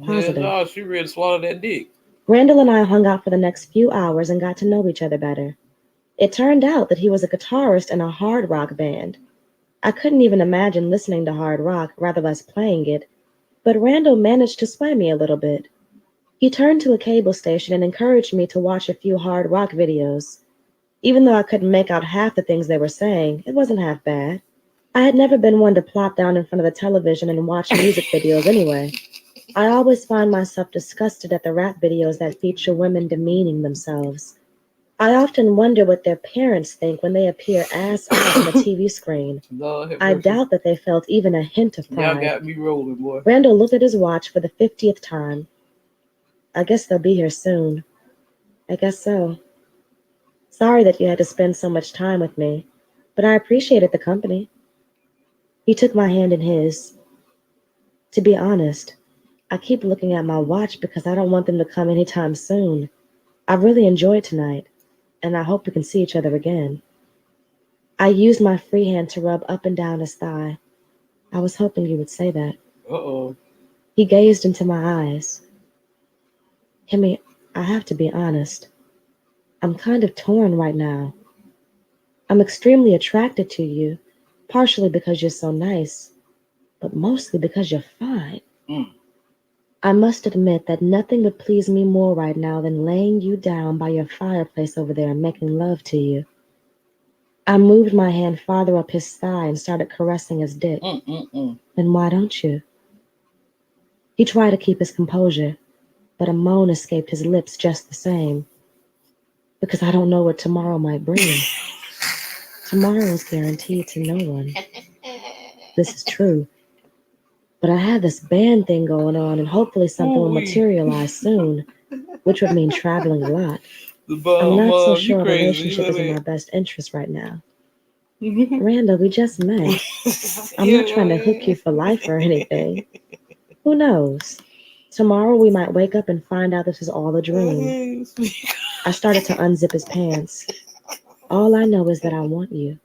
Positive. Yeah, no, she ready to swallow that dick. Randall and I hung out for the next few hours and got to know each other better. It turned out that he was a guitarist in a hard rock band. I couldn't even imagine listening to hard rock, rather less playing it, but Randall managed to sway me a little bit. He turned to a cable station and encouraged me to watch a few hard rock videos. Even though I couldn't make out half the things they were saying, it wasn't half bad. I had never been one to plop down in front of the television and watch music videos anyway. I always find myself disgusted at the rap videos that feature women demeaning themselves. I often wonder what their parents think when they appear ass out on the TV screen. I doubt that they felt even a hint of pride. Y'all got me rolling, boy. Randall looked at his watch for the 50th time. I guess they'll be here soon. I guess so. Sorry that you had to spend so much time with me, but I appreciated the company. He took my hand in his. To be honest, I keep looking at my watch because I don't want them to come anytime soon. I've really enjoyed tonight, and I hope we can see each other again. I used my free hand to rub up and down his thigh. I was hoping you would say that. Uh-oh. He gazed into my eyes. Kimmy, I have to be honest. I'm kind of torn right now. I'm extremely attracted to you, partially because you're so nice, but mostly because you're fine. Mm. I must admit that nothing would please me more right now than laying you down by your fireplace over there and making love to you. I moved my hand farther up his thigh and started caressing his dick. Then why don't you? He tried to keep his composure, but a moan escaped his lips just the same. Because I don't know what tomorrow might bring. Tomorrow is guaranteed to no one. This is true. But I have this band thing going on, and hopefully something will materialize soon, which would mean traveling a lot. I'm not so sure a relationship is in my best interest right now. Randall, we just met. I'm not trying to hook you for life or anything. Who knows? Tomorrow we might wake up and find out this is all a dream. I started to unzip his pants. All I know is that I want you.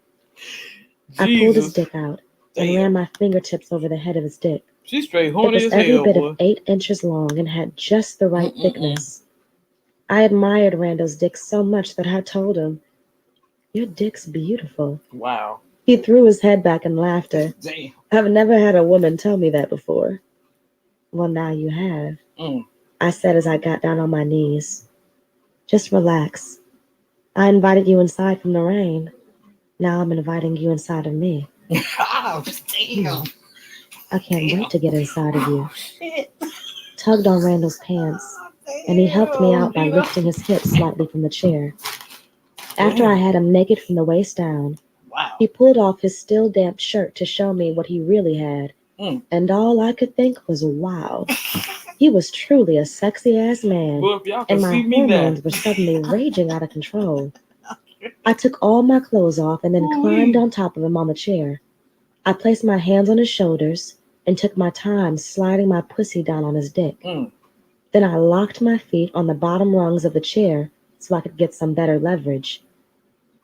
I pulled his dick out and ran my fingertips over the head of his dick. She's straight It horny was as every hell, bit boy. of 8 inches long and had just the right thickness. I admired Randall's dick so much that I told him, "Your dick's beautiful." Wow. He threw his head back in laughter. Damn. I've never had a woman tell me that before. Well, now you have, I said as I got down on my knees. Just relax. I invited you inside from the rain. Now I'm inviting you inside of me. Oh, damn. I can't wait to get inside of you. Shit. Tugged on Randall's pants, and he helped me out by lifting his hips slightly from the chair. After I had him naked from the waist down, he pulled off his still damp shirt to show me what he really had, and all I could think was, wow. He was truly a sexy-ass man, Well, if y'all can and my see me now. hormones were suddenly raging out of control. I took all my clothes off and then climbed on top of him on the chair. I placed my hands on his shoulders and took my time sliding my pussy down on his dick. Then I locked my feet on the bottom rungs of the chair so I could get some better leverage.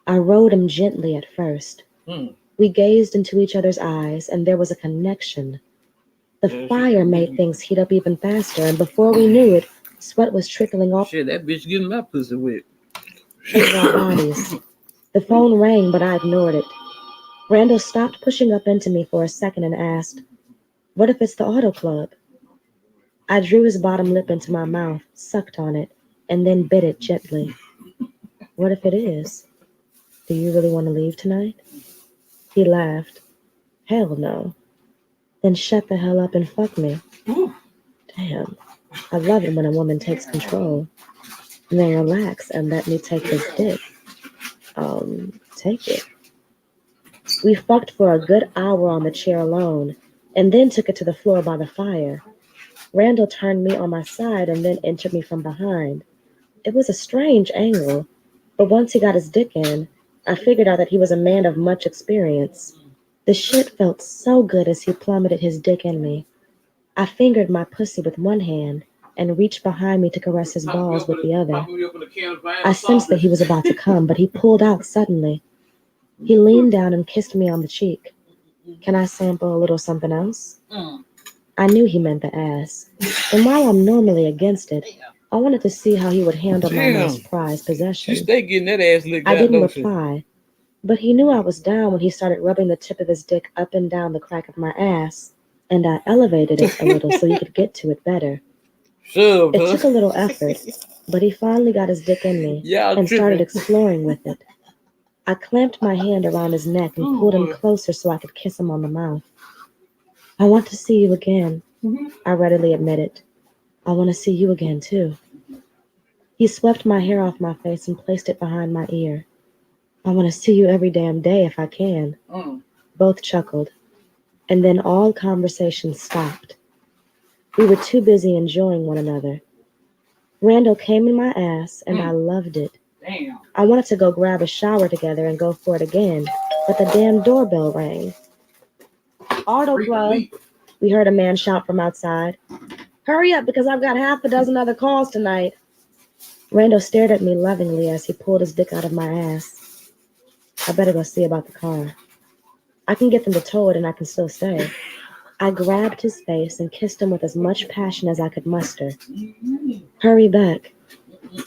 I rode him gently at first. We gazed into each other's eyes, and there was a connection. The fire made things heat up even faster, and before we knew it, sweat was trickling off. Shit, that bitch getting my pussy wet. Our bodies. The phone rang, but I ignored it. Randall stopped pushing up into me for a second and asked, "What if it's the auto club?" I drew his bottom lip into my mouth, sucked on it, and then bit it gently. "What if it is? Do you really want to leave tonight?" He laughed. "Hell no." "Then shut the hell up and fuck me." Damn. I love it when a woman takes control. And then relax and let me take his dick. Take it. We fucked for a good hour on the chair alone, and then took it to the floor by the fire. Randall turned me on my side and then entered me from behind. It was a strange angle, but once he got his dick in, I figured out that he was a man of much experience. The shit felt so good as he plummeted his dick in me. I fingered my pussy with one hand and reached behind me to caress his balls with the other. I sensed that he was about to come, but he pulled out suddenly. He leaned down and kissed me on the cheek. "Can I sample a little something else?" I knew he meant the ass. And while I'm normally against it, I wanted to see how he would handle my most prized possession. She stay getting that ass licked I out, didn't don't she? reply, but he knew I was down when he started rubbing the tip of his dick up and down the crack of my ass, and I elevated it a little so he could get to it better. Shut up, It took a little effort, but he finally got his dick in me and started exploring with it. I clamped my hand around his neck and pulled him closer so I could kiss him on the mouth. "I want to see you again," I readily admitted. "I want to see you again, too." He swept my hair off my face and placed it behind my ear. "I want to see you every damn day if I can." Both chuckled, and then all conversation stopped. We were too busy enjoying one another. Randall came in my ass, and I loved it. Damn. I wanted to go grab a shower together and go for it again, but the damn doorbell rang. "Auto Club," we heard a man shout from outside. "Hurry up, because I've got half a dozen other calls tonight." Randall stared at me lovingly as he pulled his dick out of my ass. I better go see about the car. I can get them to tow it and I can still stay. I grabbed his face and kissed him with as much passion as I could muster. Hurry back.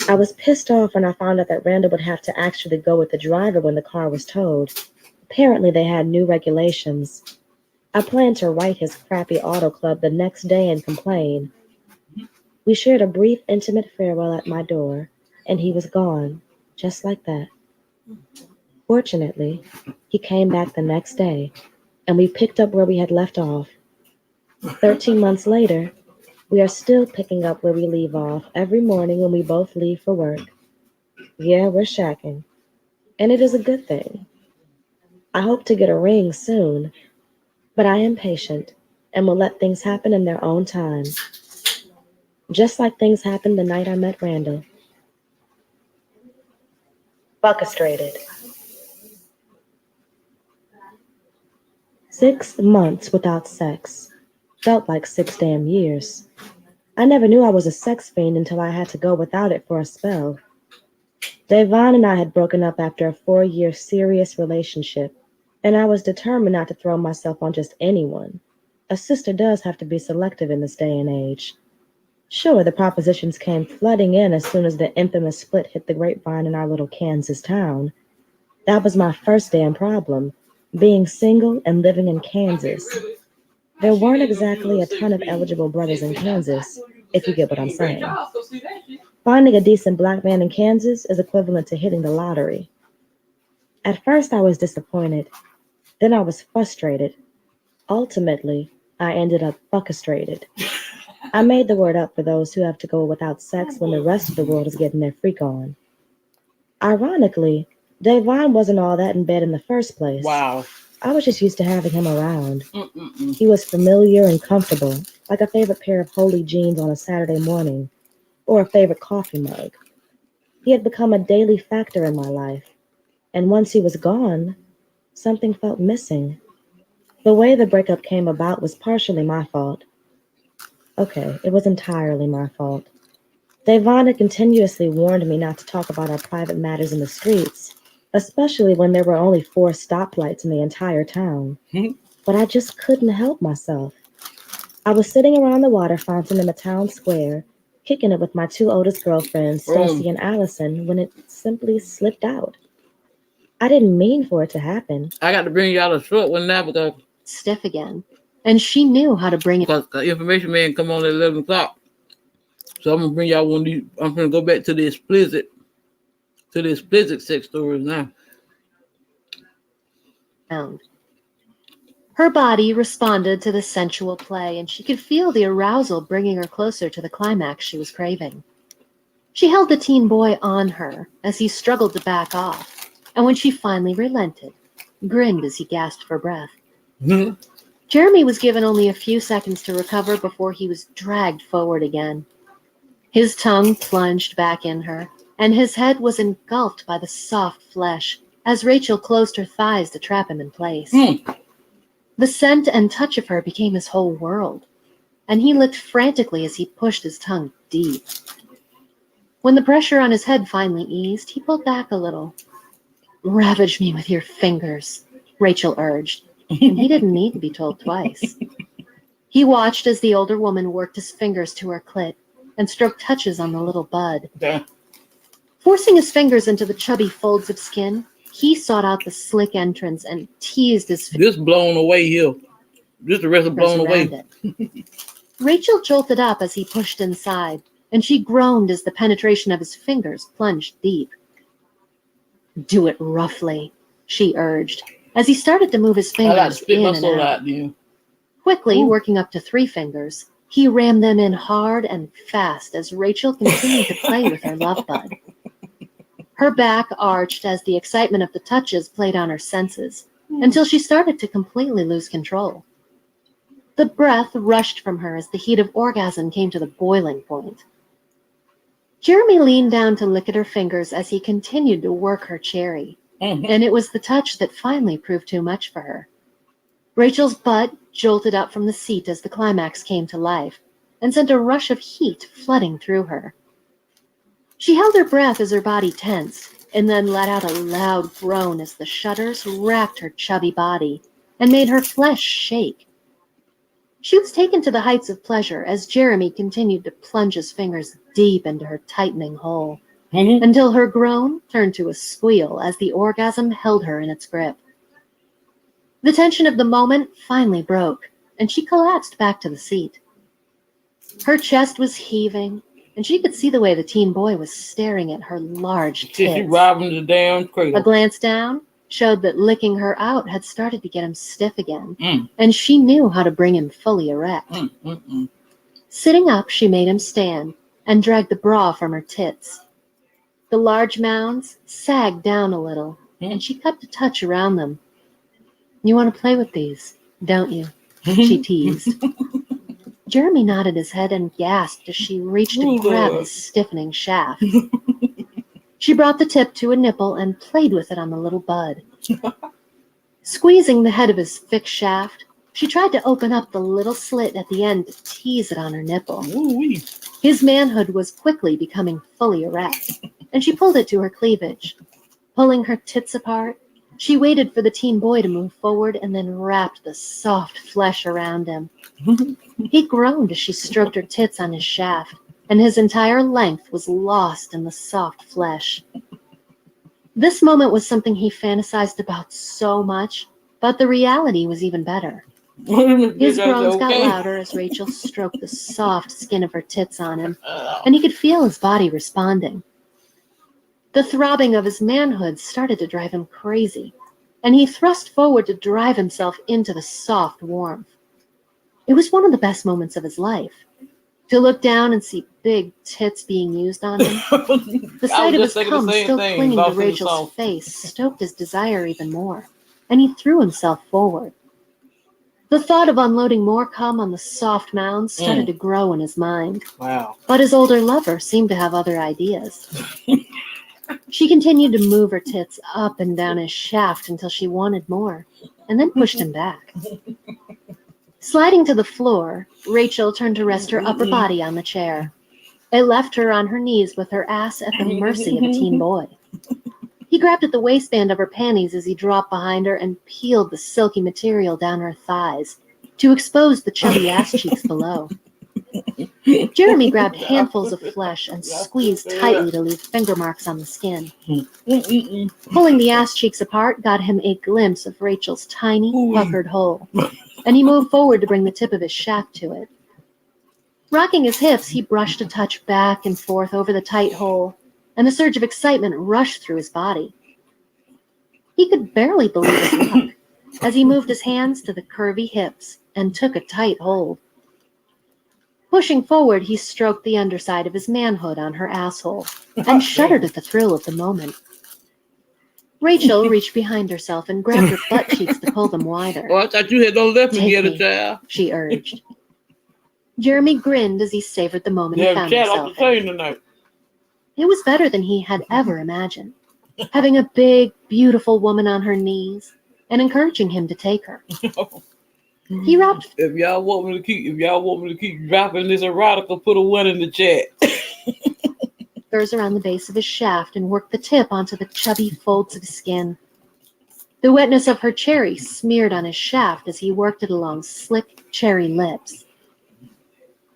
I was pissed off when I found out that Randall would have to actually go with the driver when the car was towed. Apparently they had new regulations. I planned to write his crappy auto club the next day and complain. We shared a brief, intimate farewell at my door, and he was gone, just like that. Fortunately, he came back the next day, and we picked up where we had left off. 13 months later, we are still picking up where we leave off every morning when we both leave for work. Yeah, we're shacking, and it is a good thing. I hope to get a ring soon, but I am patient and will let things happen in their own time. Just like things happened the night I met Randall. Buccastrated. 6 months without sex. Felt like 6 damn years. I never knew I was a sex fiend until I had to go without it for a spell. Devon and I had broken up after a 4-year serious relationship, and I was determined not to throw myself on just anyone. A sister does have to be selective in this day and age. Sure, the propositions came flooding in as soon as the infamous split hit the grapevine in our little Kansas town. That was my first damn problem, being single and living in Kansas. There weren't exactly a ton of eligible brothers in Kansas, if you get what I'm saying. Finding a decent black man in Kansas is equivalent to hitting the lottery. At first I was disappointed, then I was frustrated. Ultimately, I ended up buccastrated. I made the word up for those who have to go without sex when the rest of the world is getting their freak on. Ironically, Devon wasn't all that in bed in the first place. Wow. I was just used to having him around. He was familiar and comfortable, like a favorite pair of holey jeans on a Saturday morning, or a favorite coffee mug. He had become a daily factor in my life, and once he was gone, something felt missing. The way the breakup came about was partially my fault. Okay, it was entirely my fault. Devon had continuously warned me not to talk about our private matters in the streets, especially when there were only 4 stoplights in the entire town. But I just couldn't help myself. I was sitting around the water fountain in the town square, kicking it with my 2 oldest girlfriends, Stacy and Allison, when it simply slipped out. I didn't mean for it to happen. I got to bring y'all a short one now because Stiff again, and she knew how to bring it. the information man come on at 11 o'clock. So I'm gonna bring y'all one of these. I'm gonna go back to the explicit sex stories now. Down. Her body responded to the sensual play, and she could feel the arousal bringing her closer to the climax she was craving. She held the teen boy on her as he struggled to back off, and when she finally relented, grinned as he gasped for breath. Jeremy was given only a few seconds to recover before he was dragged forward again. His tongue plunged back in her, and his head was engulfed by the soft flesh as Rachel closed her thighs to trap him in place. The scent and touch of her became his whole world, and he licked frantically as he pushed his tongue deep. When the pressure on his head finally eased, he pulled back a little. "Ravage me with your fingers," Rachel urged, and he didn't need to be told twice. He watched as the older woman worked his fingers to her clit and stroked touches on the little bud. Yeah. Forcing his fingers into the chubby folds of skin, he sought out the slick entrance and teased his fingers. This blown away here. This the rest of blown away. Rachel jolted up as he pushed inside, and she groaned as the penetration of his fingers plunged deep. "Do it roughly," she urged, as he started to move his I like to fingers spit in my and soul out. out then. Quickly, working up to 3 fingers, he rammed them in hard and fast as Rachel continued to play with her love bud. Her back arched as the excitement of the touches played on her senses, until she started to completely lose control. The breath rushed from her as the heat of orgasm came to the boiling point. Jeremy leaned down to lick at her fingers as he continued to work her cherry, and it was the touch that finally proved too much for her. Rachel's butt jolted up from the seat as the climax came to life, and sent a rush of heat flooding through her. She held her breath as her body tensed, and then let out a loud groan as the shudders wrapped her chubby body and made her flesh shake. She was taken to the heights of pleasure as Jeremy continued to plunge his fingers deep into her tightening hole, until her groan turned to a squeal as the orgasm held her in its grip. The tension of the moment finally broke, and she collapsed back to the seat. Her chest was heaving, and she could see the way the teen boy was staring at her large She tits. robbing the damn A cradle. glance down showed that licking her out had started to get him stiff again, Mm, and she knew how to bring him fully erect. mm, mm, mm. Sitting up, she made him stand and dragged the bra from her tits. The large mounds sagged down a little, and she kept a touch around them. "You want to play with these, don't you?" she teased. Jeremy nodded his head and gasped as she reached to grab his stiffening shaft. She brought the tip to a nipple and played with it on the little bud. Squeezing the head of his thick shaft, she tried to open up the little slit at the end to tease it on her nipple. Ooh-wee. His manhood was quickly becoming fully erect, and she pulled it to her cleavage. Pulling her tits apart, she waited for the teen boy to move forward and then wrapped the soft flesh around him. He groaned as she stroked her tits on his shaft, and his entire length was lost in the soft flesh. This moment was something he fantasized about so much, but the reality was even better. His groans got louder as Rachel stroked the soft skin of her tits on him, and he could feel his body responding. The throbbing of his manhood started to drive him crazy, and he thrust forward to drive himself into the soft warmth. It was one of the best moments of his life. To look down and see big tits being used on him, the sight of his cum still clinging to Rachel's face stoked his desire even more, and he threw himself forward. The thought of unloading more cum on the soft mound started to grow in his mind. Wow. But his older lover seemed to have other ideas. She continued to move her tits up and down his shaft until she wanted more, and then pushed him back. Sliding to the floor, Rachel turned to rest her upper body on the chair. It left her on her knees with her ass at the mercy of a teen boy. He grabbed at the waistband of her panties as he dropped behind her and peeled the silky material down her thighs to expose the chubby ass cheeks below. Jeremy grabbed handfuls of flesh and squeezed tightly to leave finger marks on the skin. Pulling the ass cheeks apart got him a glimpse of Rachel's tiny, puckered hole, and he moved forward to bring the tip of his shaft to it. Rocking his hips, he brushed a touch back and forth over the tight hole, and a surge of excitement rushed through his body. He could barely believe his luck as he moved his hands to the curvy hips and took a tight hold. Pushing forward, he stroked the underside of his manhood on her asshole and shuddered at the thrill of the moment. Rachel reached behind herself and grabbed her butt cheeks to pull them wider. Oh, I thought you had no left to "Take get a me," child. she urged. Jeremy grinned as he savored the moment You he have a found chat off the himself train in. tonight. It was better than he had ever imagined, having a big, beautiful woman on her knees and encouraging him to take her. He wrapped If y'all want me to keep dropping this erotica, put a 1 in the chat. fingers around the base of his shaft and worked the tip onto the chubby folds of his skin. The wetness of her cherry smeared on his shaft as he worked it along slick cherry lips.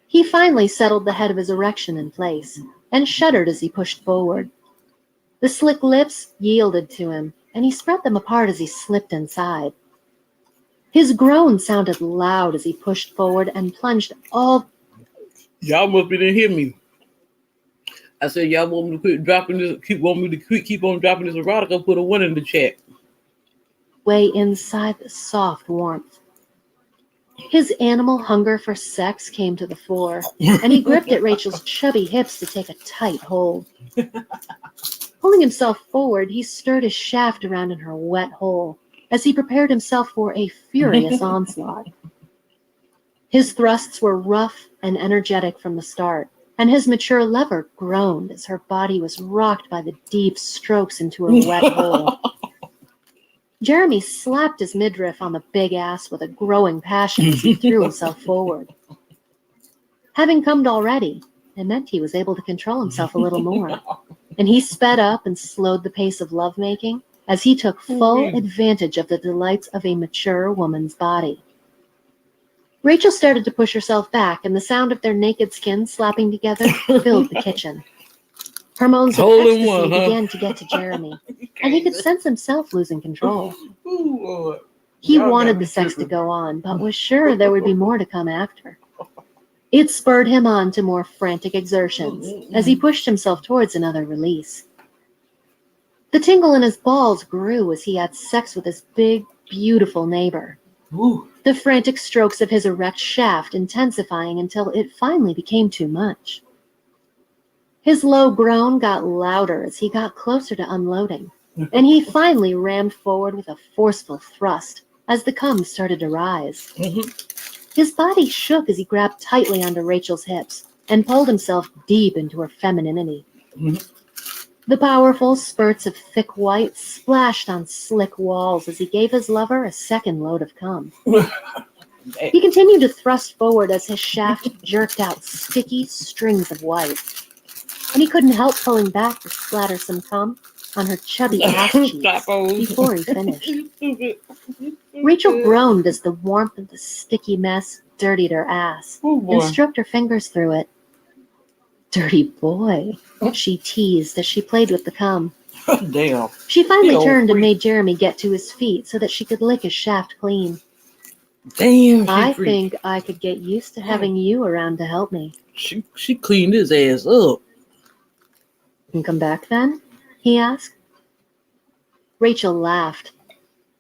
He finally settled the head of his erection in place and shuddered as he pushed forward. The slick lips yielded to him, and he spread them apart as he slipped inside. His groan sounded loud as he pushed forward and plunged all Y'all must be didn't hear me. I said y'all want me to quit dropping this. Keep on dropping this erotica. Put a 1 in the chat. the way inside the soft warmth. His animal hunger for sex came to the fore, and he gripped at Rachel's chubby hips to take a tight hold. Pulling himself forward, he stirred his shaft around in her wet hole as he prepared himself for a furious onslaught. His thrusts were rough and energetic from the start, and his mature lover groaned as her body was rocked by the deep strokes into her wet hole. Jeremy slapped his midriff on the big ass with a growing passion as he threw himself forward. Having cummed already, it meant he was able to control himself a little more, and he sped up and slowed the pace of lovemaking as he took full Ooh-wee. advantage of the delights of a mature woman's body. Rachel started to push herself back, and the sound of their naked skins slapping together filled the kitchen. Hormones of Hole in ecstasy one, huh? began to get to Jeremy, and he could sense himself losing control. Ooh, Lord. He Y'all got wanted me the sex to tripping. go on, but was sure there would be more to come after. It spurred him on to more frantic exertions as he pushed himself towards another release. The tingle in his balls grew as he had sex with his big, beautiful neighbor, Ooh. the frantic strokes of his erect shaft intensifying until it finally became too much. His low groan got louder as he got closer to unloading, and he finally rammed forward with a forceful thrust as the cum started to rise. His body shook as he grabbed tightly onto Rachel's hips and pulled himself deep into her femininity. The powerful spurts of thick white splashed on slick walls as he gave his lover a second load of cum. He continued to thrust forward as his shaft jerked out sticky strings of white, and he couldn't help pulling back to splatter some cum on her chubby ass cheeks before he finished. Rachel groaned as the warmth of the sticky mess dirtied her ass Oh, and boy. stroked her fingers through it. Dirty boy, she teased as she played with the cum. Damn. She finally old turned and freak. made Jeremy get to his feet so that she could lick his shaft clean. Damn. I think I could get used to having you around to help me. She cleaned his ass up. Can come back then? He asked. Rachel laughed.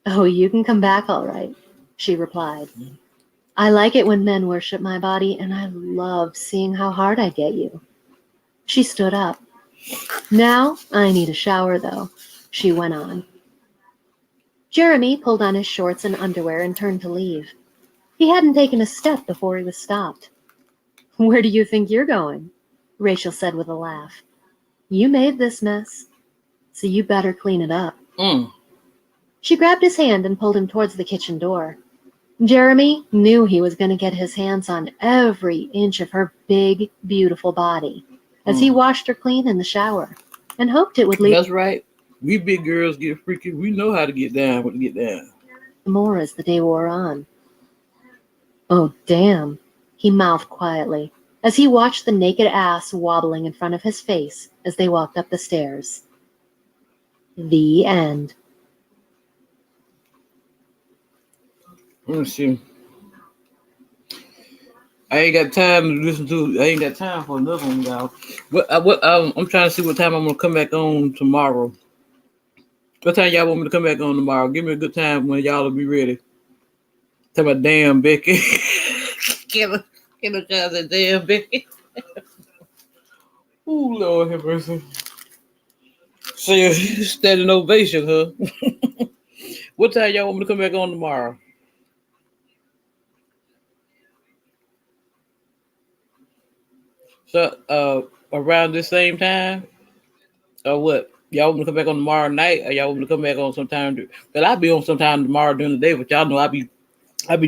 Oh, you can come back all right, she replied. I like it when men worship my body, and I love seeing how hard I get you. She stood up. Now I need a shower, though, she went on. Jeremy pulled on his shorts and underwear and turned to leave. He hadn't taken a step before he was stopped. Where do you think you're going? Rachel said with a laugh. You made this mess, so you better clean it up. She grabbed his hand and pulled him towards the kitchen door. Jeremy knew he was going to get his hands on every inch of her big, beautiful body as he washed her clean in the shower and hoped it would lead That's right. We big girls get freaky. We know how to get down when to get down. more as the day wore on. Oh, damn, he mouthed quietly as he watched the naked ass wobbling in front of his face as they walked up the stairs. The end. Let me see. I ain't got time to listen to. I ain't got time for another one, y'all. I'm trying to see what time I'm gonna come back on tomorrow. What time y'all want me to come back on tomorrow? Give me a good time when y'all will be ready. Tell my damn Becky. Get a chance at damn Becky. Oh Lord have mercy. So you're standing ovation, huh? What time y'all want me to come back on tomorrow? So around the same time? Or what? Y'all want me to come back on tomorrow night, or y'all want me to come back on sometime? Cause I'll be on sometime tomorrow during the day, but y'all know I'll be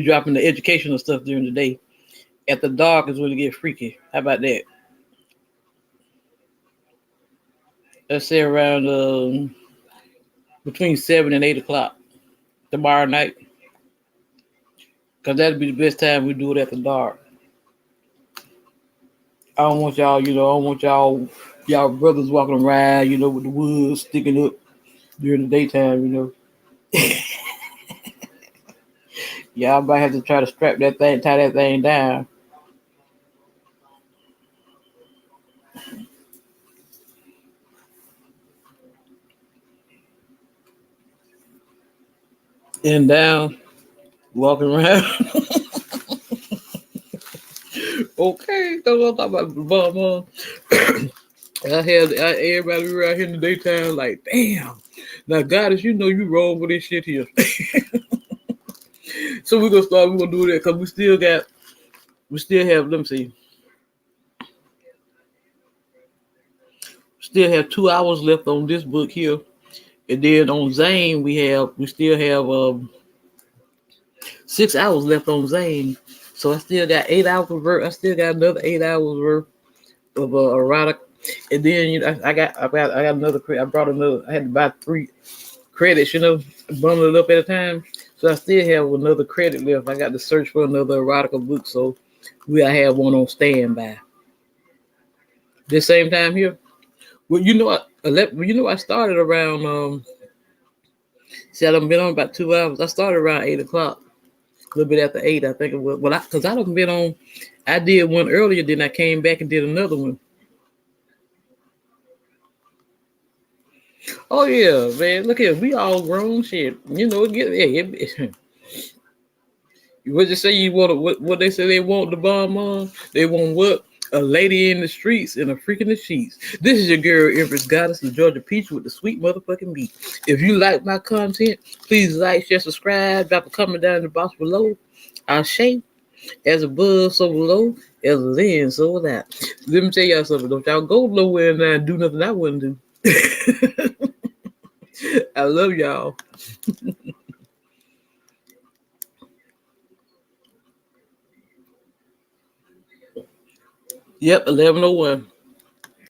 dropping the educational stuff during the day. At the dark is when it get freaky. How about that? Let's say around between 7 and 8 o'clock tomorrow night, cause that'll be the best time we do it at the dark. I don't want y'all, I don't want y'all brothers walking around, with the woods sticking up during the daytime, Y'all might have to try to tie that thing down. And down, walking around. Okay, that's what I'm talking about. I had everybody around here in the daytime like, damn. Now, Goddess, you wrong with this shit here. So we're gonna do that because we still have, let me see. Still have 2 hours left on this book here. And then on Zane, we still have 6 hours left on Zane. So I still got 8 hours worth. I still got another 8 hours worth of erotic. And then I got another credit. I brought another. I had to buy 3 credits, bundled up at a time. So I still have another credit left. I got to search for another erotica book, so I have one on standby. This same time here. Well, I started around. See, I've been on about 2 hours. I started around 8 o'clock, a little bit after 8. I think it was. Well, because I done been on. I did one earlier, then I came back and did another one. Oh yeah, man! Look here, we all grown shit. What you say you want? What they say they want the bomb on? They want what? A lady in the streets and a freak in the sheets. This is your girl, Empress Goddess, the Georgia Peach with the sweet motherfucking beat. If you like my content, please like, share, subscribe. Drop a comment down in the box below. I'll share as above, so below, as within, so without. Let me tell y'all something. Don't y'all go nowhere and do nothing I wouldn't do. I love y'all. Yep, 11:01.